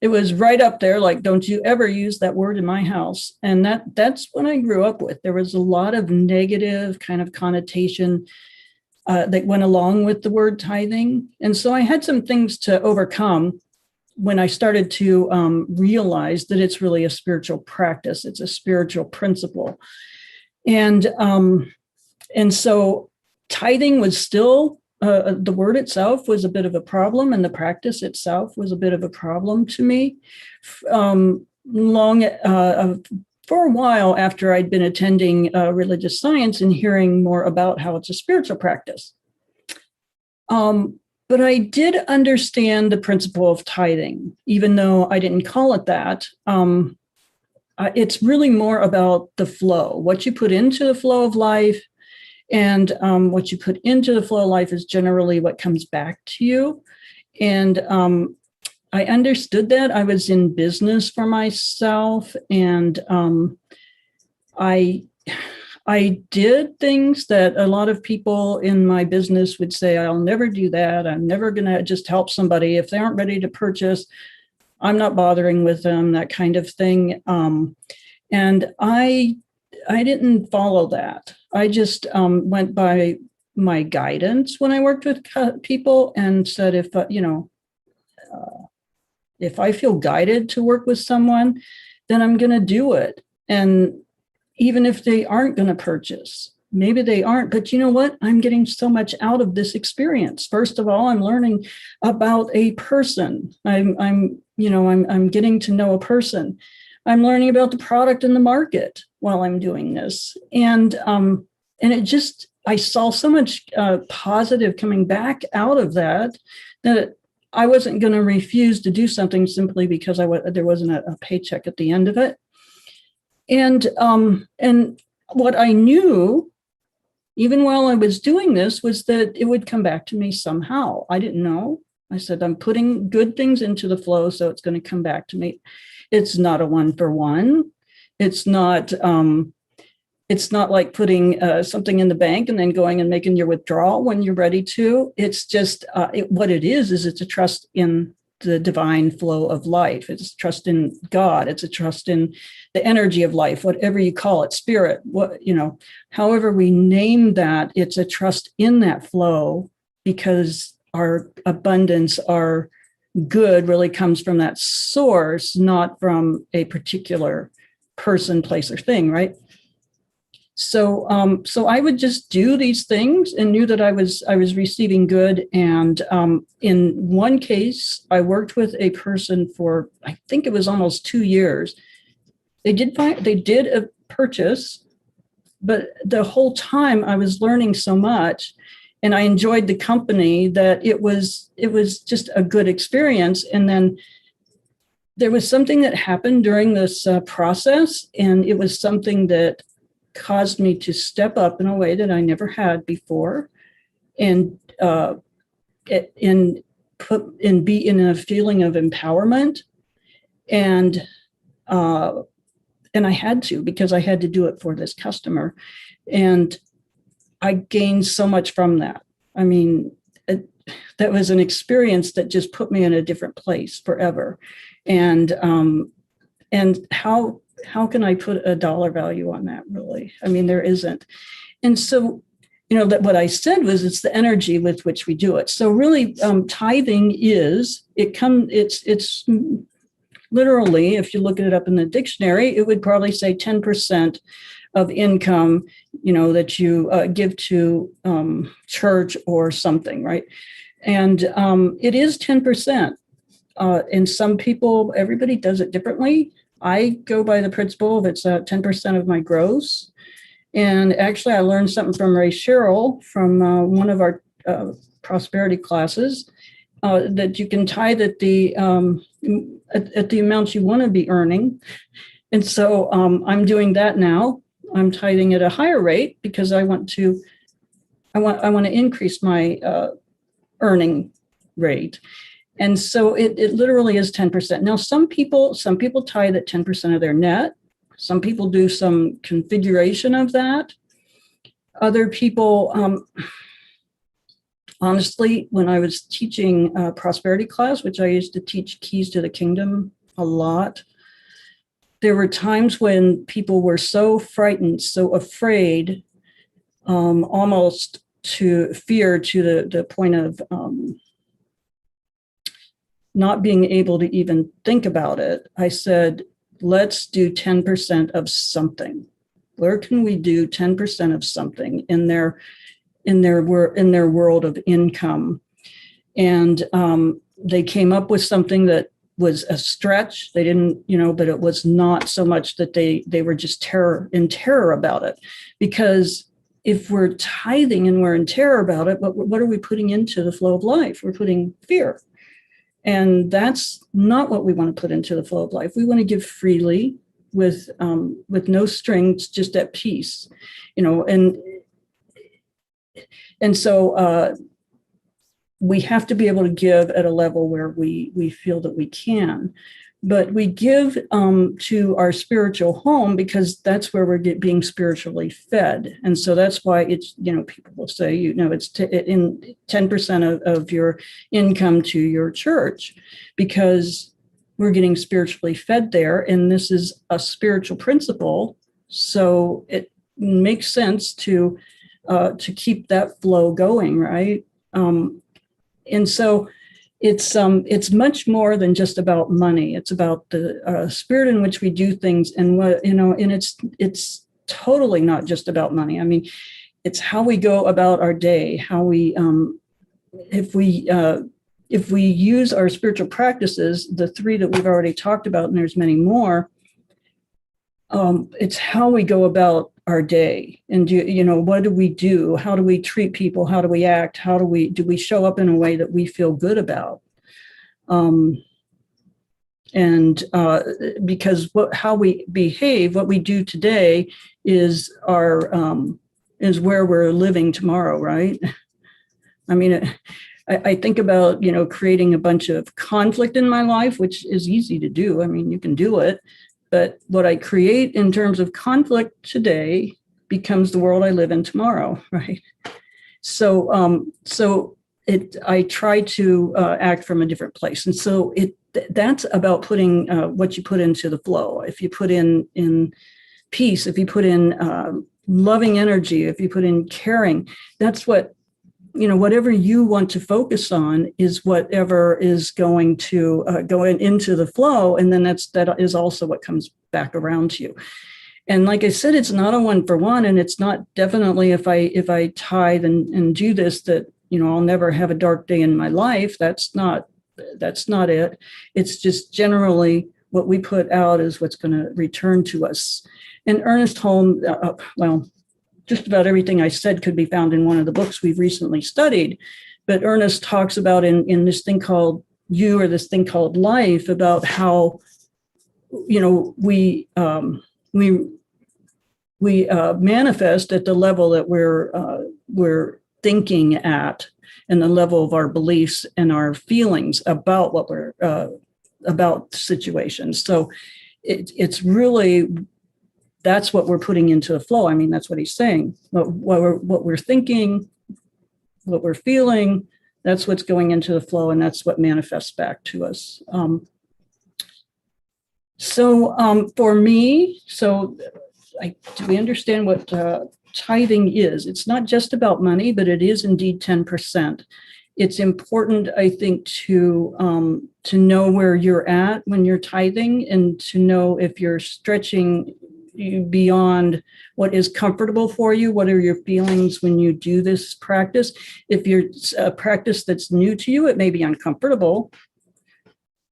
It was right up there, like, don't you ever use that word in my house. And that's what I grew up with. There was a lot of negative kind of connotation that went along with the word tithing. And so I had some things to overcome when I started to realize that it's really a spiritual practice. It's a spiritual principle. And so tithing was still, the word itself was a bit of a problem, and the practice itself was a bit of a problem to me. For a while after I'd been attending religious science and hearing more about how it's a spiritual practice. But I did understand the principle of tithing, even though I didn't call it that. It's really more about the flow, what you put into the flow of life. And what you put into the flow of life is generally what comes back to you. And I understood that. I was in business for myself, and I did things that a lot of people in my business would say, I'll never do that. I'm never going to just help somebody. If they aren't ready to purchase, I'm not bothering with them, that kind of thing. And I didn't follow that. I just went by my guidance when I worked with people and said, if I feel guided to work with someone, then I'm going to do it. And even if they aren't going to purchase, maybe they aren't, but you know what? I'm getting so much out of this experience. First of all, I'm learning about a person. I'm getting to know a person. I'm learning about the product in the market while I'm doing this. And it just, I saw so much positive coming back out of that I wasn't going to refuse to do something simply because there wasn't a paycheck at the end of it. And what I knew, even while I was doing this, was that it would come back to me somehow. I didn't know. I said, I'm putting good things into the flow, so it's going to come back to me. It's not a 1-for-1. It's not like putting something in the bank and then going and making your withdrawal when you're ready to. It's just what it is it's a trust in the divine flow of life. It's trust in God. It's a trust in the energy of life, whatever you call it, spirit, however we name that, it's a trust in that flow, because our abundance, our good really comes from that source, not from a particular person, place, or thing, right? So I would just do these things and knew that I was receiving good. And in one case, I worked with a person for, I think it was almost 2 years. They did a purchase, but the whole time I was learning so much, and I enjoyed the company, that it was just a good experience. And then there was something that happened during this process, and it was something that caused me to step up in a way that I never had before, and be in a feeling of empowerment, and I had to, because I had to do it for this customer, and I gained so much from that. I mean, that was an experience that just put me in a different place forever, and how can I put a dollar value on that, really? I mean, there isn't. And so, that what I said was, it's the energy with which we do it. So really, tithing it's literally, if you look it up in the dictionary, it would probably say 10% of income, that you give to church or something, right? And it is 10%. And some people, everybody does it differently. I go by the principle of it's 10% of my gross. And actually, I learned something from Ray Sherrill from one of our prosperity classes, that you can tithe at the amount you want to be earning. And so I'm doing that now. I'm tithing at a higher rate because I want to increase my earning rate. And so it literally is 10%. Now, some people tithe at 10% of their net. Some people do some configuration of that. Other people, honestly, when I was teaching a prosperity class, which I used to teach Keys to the Kingdom a lot, there were times when people were so frightened, so afraid, almost to fear, to the point of not being able to even think about it. I said, let's do 10% of something. Where can we do 10% of something in their world of income? And they came up with something that was a stretch. They didn't, but it was not so much that they were just in terror about it. Because if we're tithing and we're in terror about it, what are we putting into the flow of life? We're putting fear. And that's not what we want to put into the flow of life. We want to give freely with no strings, just at peace, and so we have to be able to give at a level where we feel that we can. But we give to our spiritual home because that's where we're being spiritually fed. And so that's why it's, people will say, it's in 10% of your income to your church, because we're getting spiritually fed there. And this is a spiritual principle. So it makes sense to keep that flow going, right? And so it's much more than just about money. It's about the spirit in which we do things, and and it's totally not just about money. I mean, it's how we go about our day, how we, if we use our spiritual practices, the 3 that we've already talked about, and there's many more, it's how we go about our day. And what do we do? How do we treat people? How do we act? Do we show up in a way that we feel good about? And because how we behave, what we do today is is where we're living tomorrow, right? I mean, I think about, creating a bunch of conflict in my life, which is easy to do. I mean, you can do it, but what I create in terms of conflict today becomes the world I live in tomorrow, right? So, I try to act from a different place, and so that's about putting what you put into the flow. If you put in peace, if you put in loving energy, if you put in caring, that's what, whatever you want to focus on is whatever is going to go into the flow, and then that is also what comes back around to you. And like I said, it's not a 1-for-1, and it's not definitely if I tithe and do this that I'll never have a dark day in my life. That's not it. It's just generally what we put out is what's going to return to us. And Ernest Holmes, just about everything I said could be found in one of the books we've recently studied. But Ernest talks about in this thing called You, or this thing called life, about how, we manifest at the level that we're thinking at, and the level of our beliefs and our feelings about what we're about situations. So it's really, that's what we're putting into the flow. I mean, that's what he's saying. What we're thinking, what we're feeling, that's what's going into the flow, and that's what manifests back to us. For me, do we understand what tithing is? It's not just about money, but it is indeed 10%. It's important, I think, to know where you're at when you're tithing, and to know if you're stretching beyond what is comfortable for you. What are your feelings when you do this practice? If you're a practice that's new to you, it may be uncomfortable,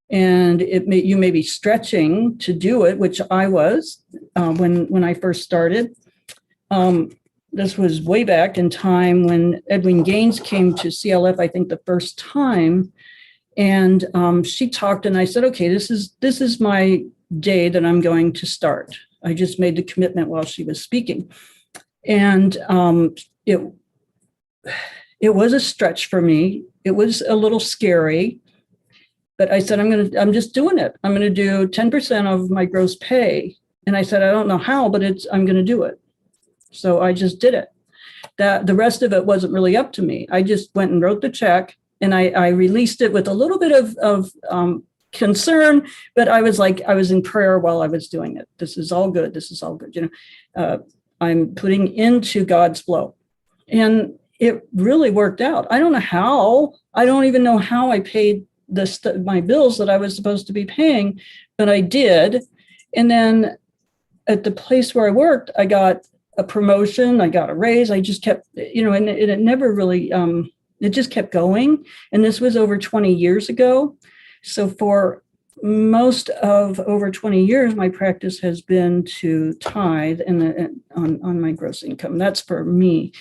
and you may be stretching to do it, which I was when I first started. This was way back in time when Edwin Gaines came to CLF, I think the first time, and she talked, and I said, okay, this is my day that I'm going to start. I just made the commitment while she was speaking, and it was a stretch for me. It was a little scary, but I said, I'm just doing it. I'm going to do 10% of my gross pay, and I said, I don't know how, but I'm going to do it. So I just did it. The rest of it wasn't really up to me. I just went and wrote the check, and I released it with a little bit of concern, but I was in prayer while I was doing it. This is all good. This is all good. I'm putting into God's flow, and it really worked out. I don't know how. I don't even know how I paid my bills that I was supposed to be paying, but I did. And then at the place where I worked, I got a promotion, I got a raise. I just kept, and it never really, it just kept going. And this was over 20 years ago. So for most of over 20 years, my practice has been to tithe on my gross income. That's for me.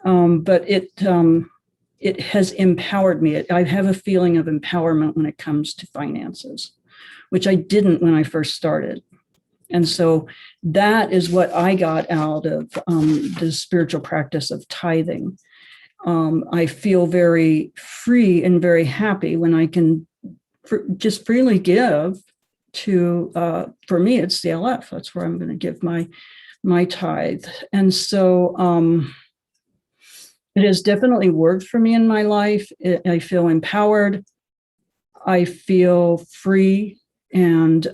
But it has empowered me. I have a feeling of empowerment when it comes to finances, which I didn't when I first started. And so that is what I got out of the spiritual practice of tithing. I feel very free and very happy when I can just freely give to, for me, it's CLF. That's where I'm going to give my tithe. And so it has definitely worked for me in my life. I feel empowered. I feel free, and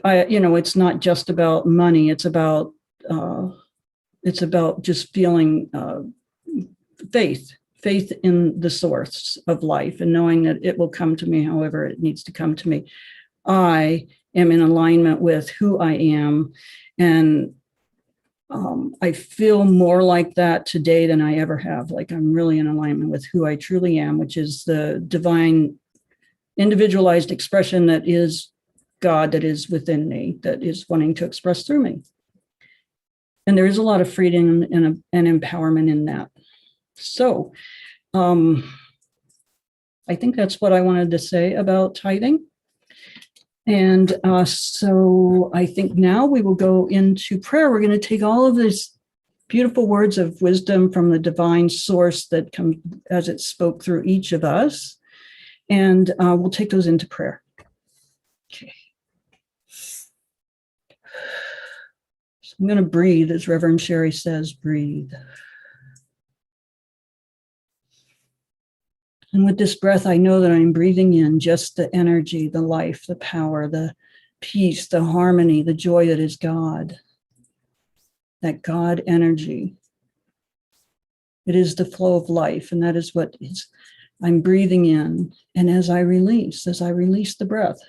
I, it's not just about money. It's about just feeling faith in the source of life, and knowing that it will come to me however it needs to come to me. I am in alignment with who I am, and I feel more like that today than I ever have. Like, I'm really in alignment with who I truly am, which is the divine individualized expression that is God, that is within me, that is wanting to express through me. And there is a lot of freedom and empowerment in that. So I think that's what I wanted to say about tithing. And so I think now we will go into prayer. We're going to take all of these beautiful words of wisdom from the divine source that comes as it spoke through each of us, and we'll take those into prayer. Okay. So I'm going to breathe, as Reverend Sherry says, breathe. And with this breath, I know that I'm breathing in just the energy, the life, the power, the peace, the harmony, the joy that is God, that God energy. It is the flow of life, and that is what I'm breathing in. And as I release the breath,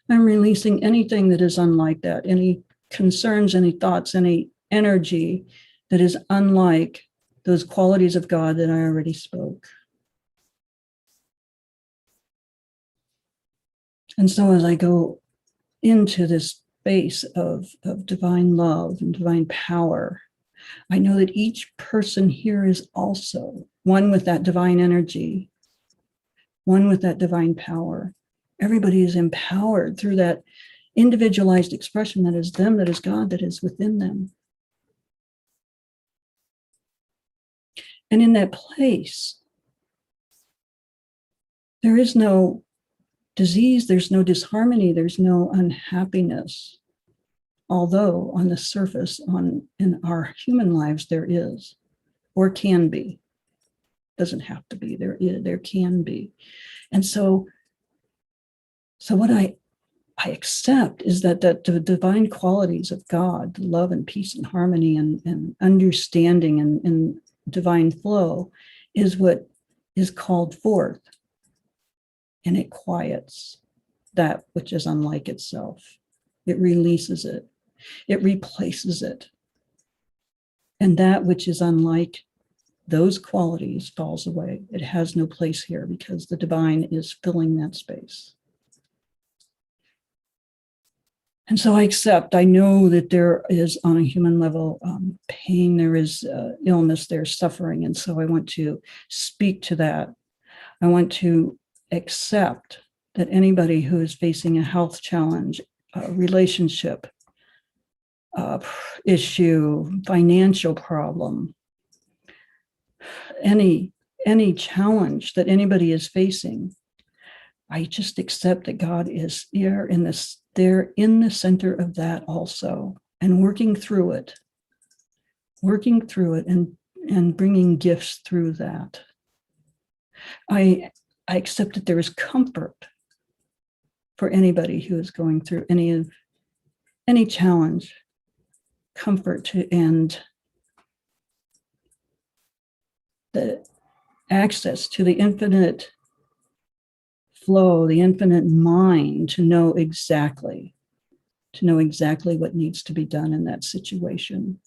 I'm releasing anything that is unlike that, any concerns, any thoughts, any energy that is unlike those qualities of God that I already spoke. And so as I go into this space of divine love and divine power, I know that each person here is also one with that divine energy, one with that divine power. Everybody is empowered through that individualized expression that is them, that is God, that is within them. And in that place, there is no disease, there's no disharmony, there's no unhappiness. Although on the surface, in our human lives, there is, or can be. Doesn't have to be, there can be. And so what I accept is that the divine qualities of God, the love and peace and harmony and understanding and divine flow is what is called forth. And it quiets that which is unlike itself. It releases it. It replaces it. And that which is unlike those qualities falls away. It has no place here because the divine is filling that space. And so I accept, I know that there is on a human level pain, there is illness, there's suffering. And so I want to speak to that. I want to accept that anybody who is facing a health challenge, a relationship issue, financial problem, any challenge that anybody is facing, I just accept that God is there in the center of that also, and working through it and bringing gifts through that. I accept that there is comfort for anybody who is going through any challenge, comfort to end the access to the infinite flow, the infinite mind, to know exactly what needs to be done in that situation.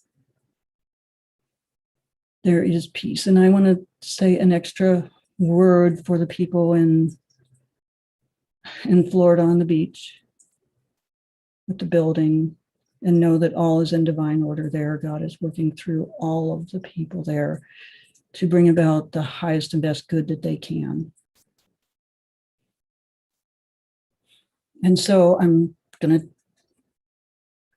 There is peace. And I want to say an extra word for the people in Florida on the beach with the building, and know that all is in divine order there. God is working through all of the people there to bring about the highest and best good that they can. And so I'm going to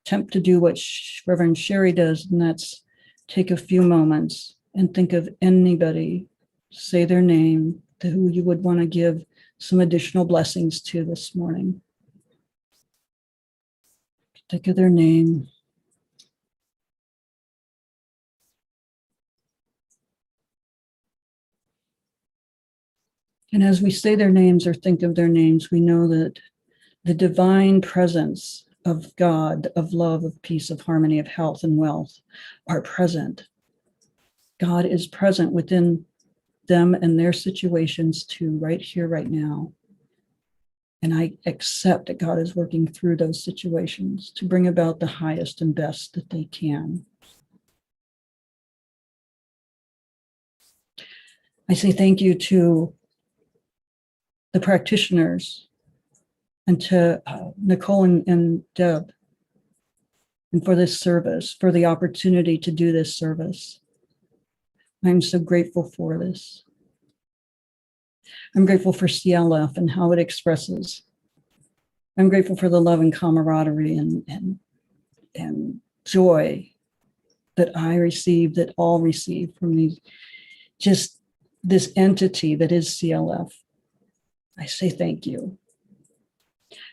attempt to do what Reverend Sherry does, and that's take a few moments and think of anybody, say their name, who you would want to give some additional blessings to this morning. Think of their name. And as we say their names or think of their names, we know that the divine presence of God, of love, of peace, of harmony, of health and wealth are present. God is present within them and their situations too, right here, right now. And I accept that God is working through those situations to bring about the highest and best that they can. I say thank you to the practitioners and to Nicole and Deb, and for this service, for the opportunity to do this service. I'm so grateful for this. I'm grateful for CLF and how it expresses. I'm grateful for the love and camaraderie and joy that I receive, that all receive from these, just this entity that is CLF. I say thank you.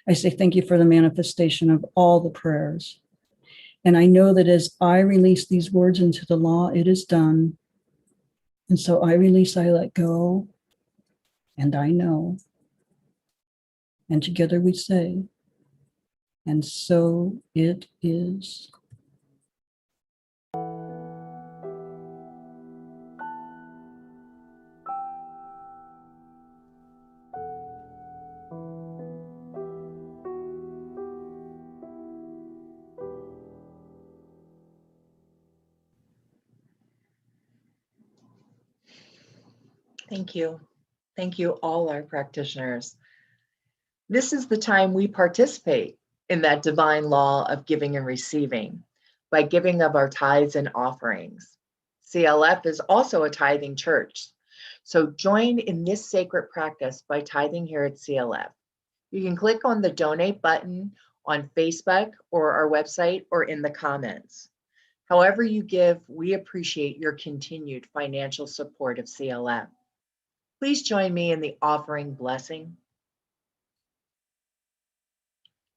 I say thank you for the manifestation of all the prayers. And I know that as I release these words into the law, it is done. And so I release, I let go, and I know. And together we say, and so it is. Thank you. Thank you, all our practitioners. This is the time we participate in that divine law of giving and receiving by giving of our tithes and offerings. CLF is also a tithing church, so join in this sacred practice by tithing here at CLF. You can click on the donate button on Facebook or our website or in the comments. However you give, we appreciate your continued financial support of CLF. Please join me in the offering blessing.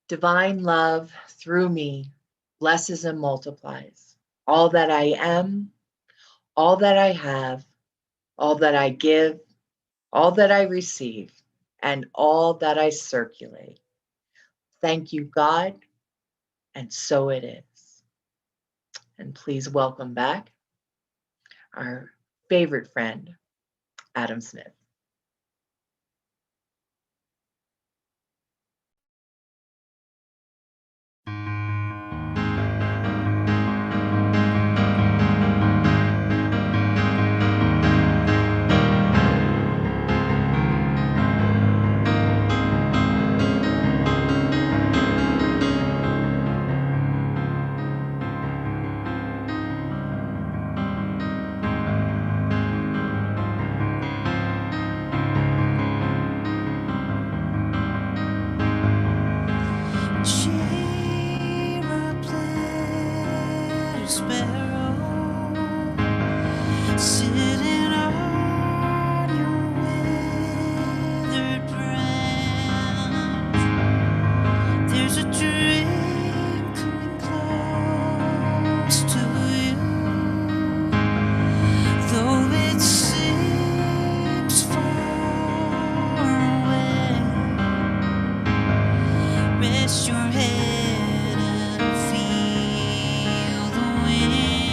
Divine love through me blesses and multiplies all that I am, all that I have, all that I give, all that I receive, and all that I circulate. Thank you, God, and so it is. And please welcome back our favorite friend, Adam Smith. Sitting on your withered branch, there's a dream coming close to you, though it seems far away. Rest your head and feel the wind.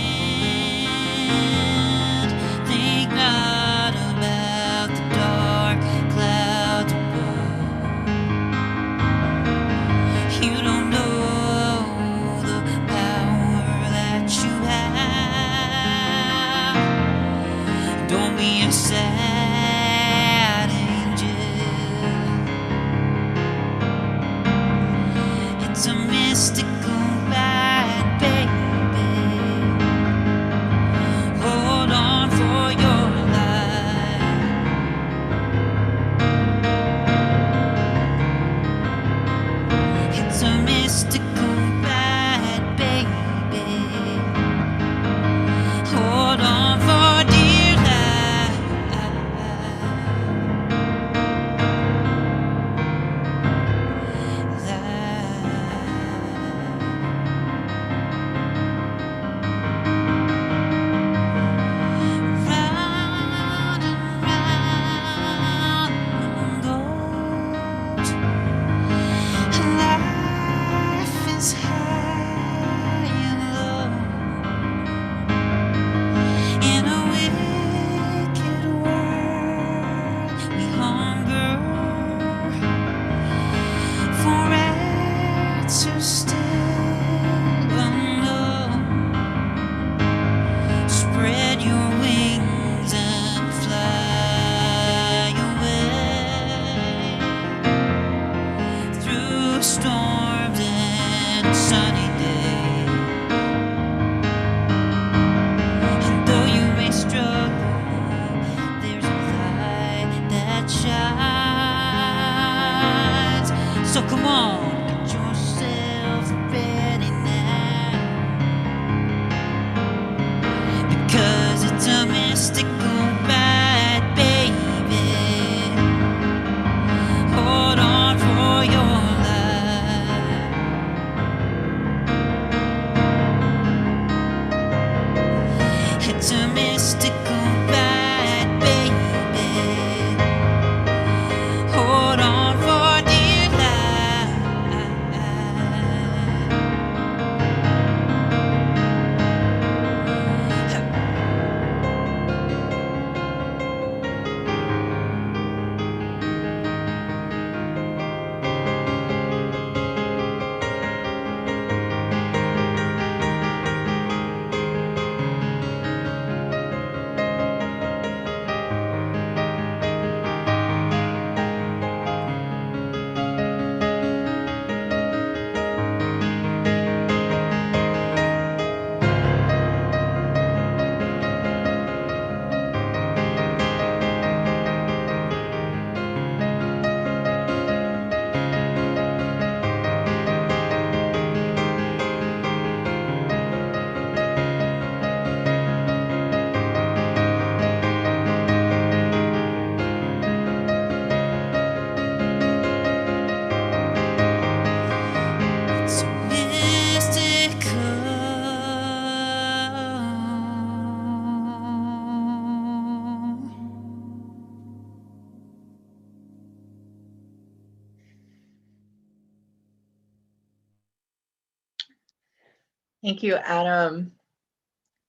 Thank you, Adam.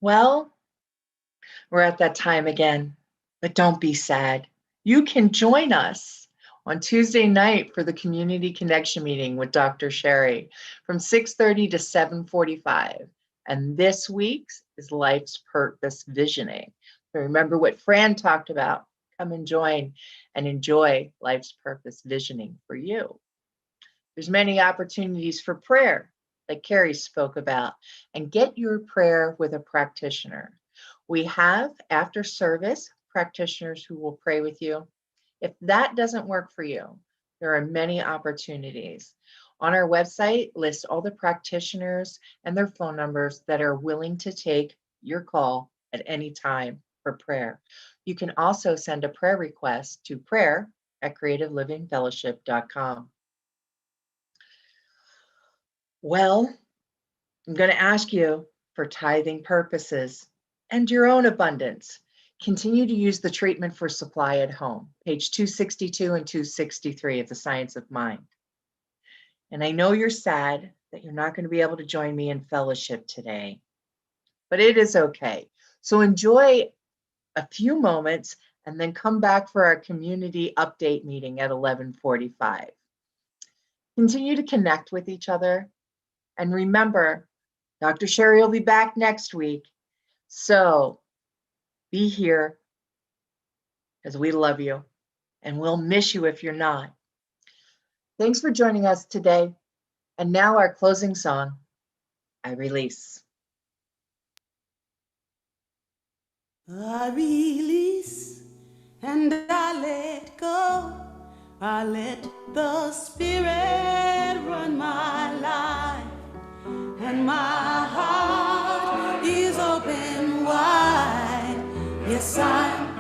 Well, we're at that time again, but don't be sad. You can join us on Tuesday night for the Community Connection meeting with Dr. Sherry from 6:30 to 7:45. And this week's is Life's Purpose Visioning. So remember what Fran talked about. Come and join and enjoy Life's Purpose Visioning for you. There's many opportunities for prayer that Carrie spoke about, and get your prayer with a practitioner. We have, after service, practitioners who will pray with you. If that doesn't work for you, there are many opportunities. On our website, list all the practitioners and their phone numbers that are willing to take your call at any time for prayer. You can also send a prayer request to prayer@creativelivingfellowship.com. Well, I'm going to ask you for tithing purposes and your own abundance. Continue to use the treatment for supply at home, page 262 and 263 of the Science of Mind. And I know you're sad that you're not going to be able to join me in fellowship today, but it is okay. So enjoy a few moments and then come back for our community update meeting at 11:45. Continue to connect with each other. And remember, Dr. Sherry will be back next week. So be here, because we love you and we'll miss you if you're not. Thanks for joining us today. And now our closing song, I Release. I release and I let go. I let the Spirit run my life, and my heart is open wide. Yes, I'm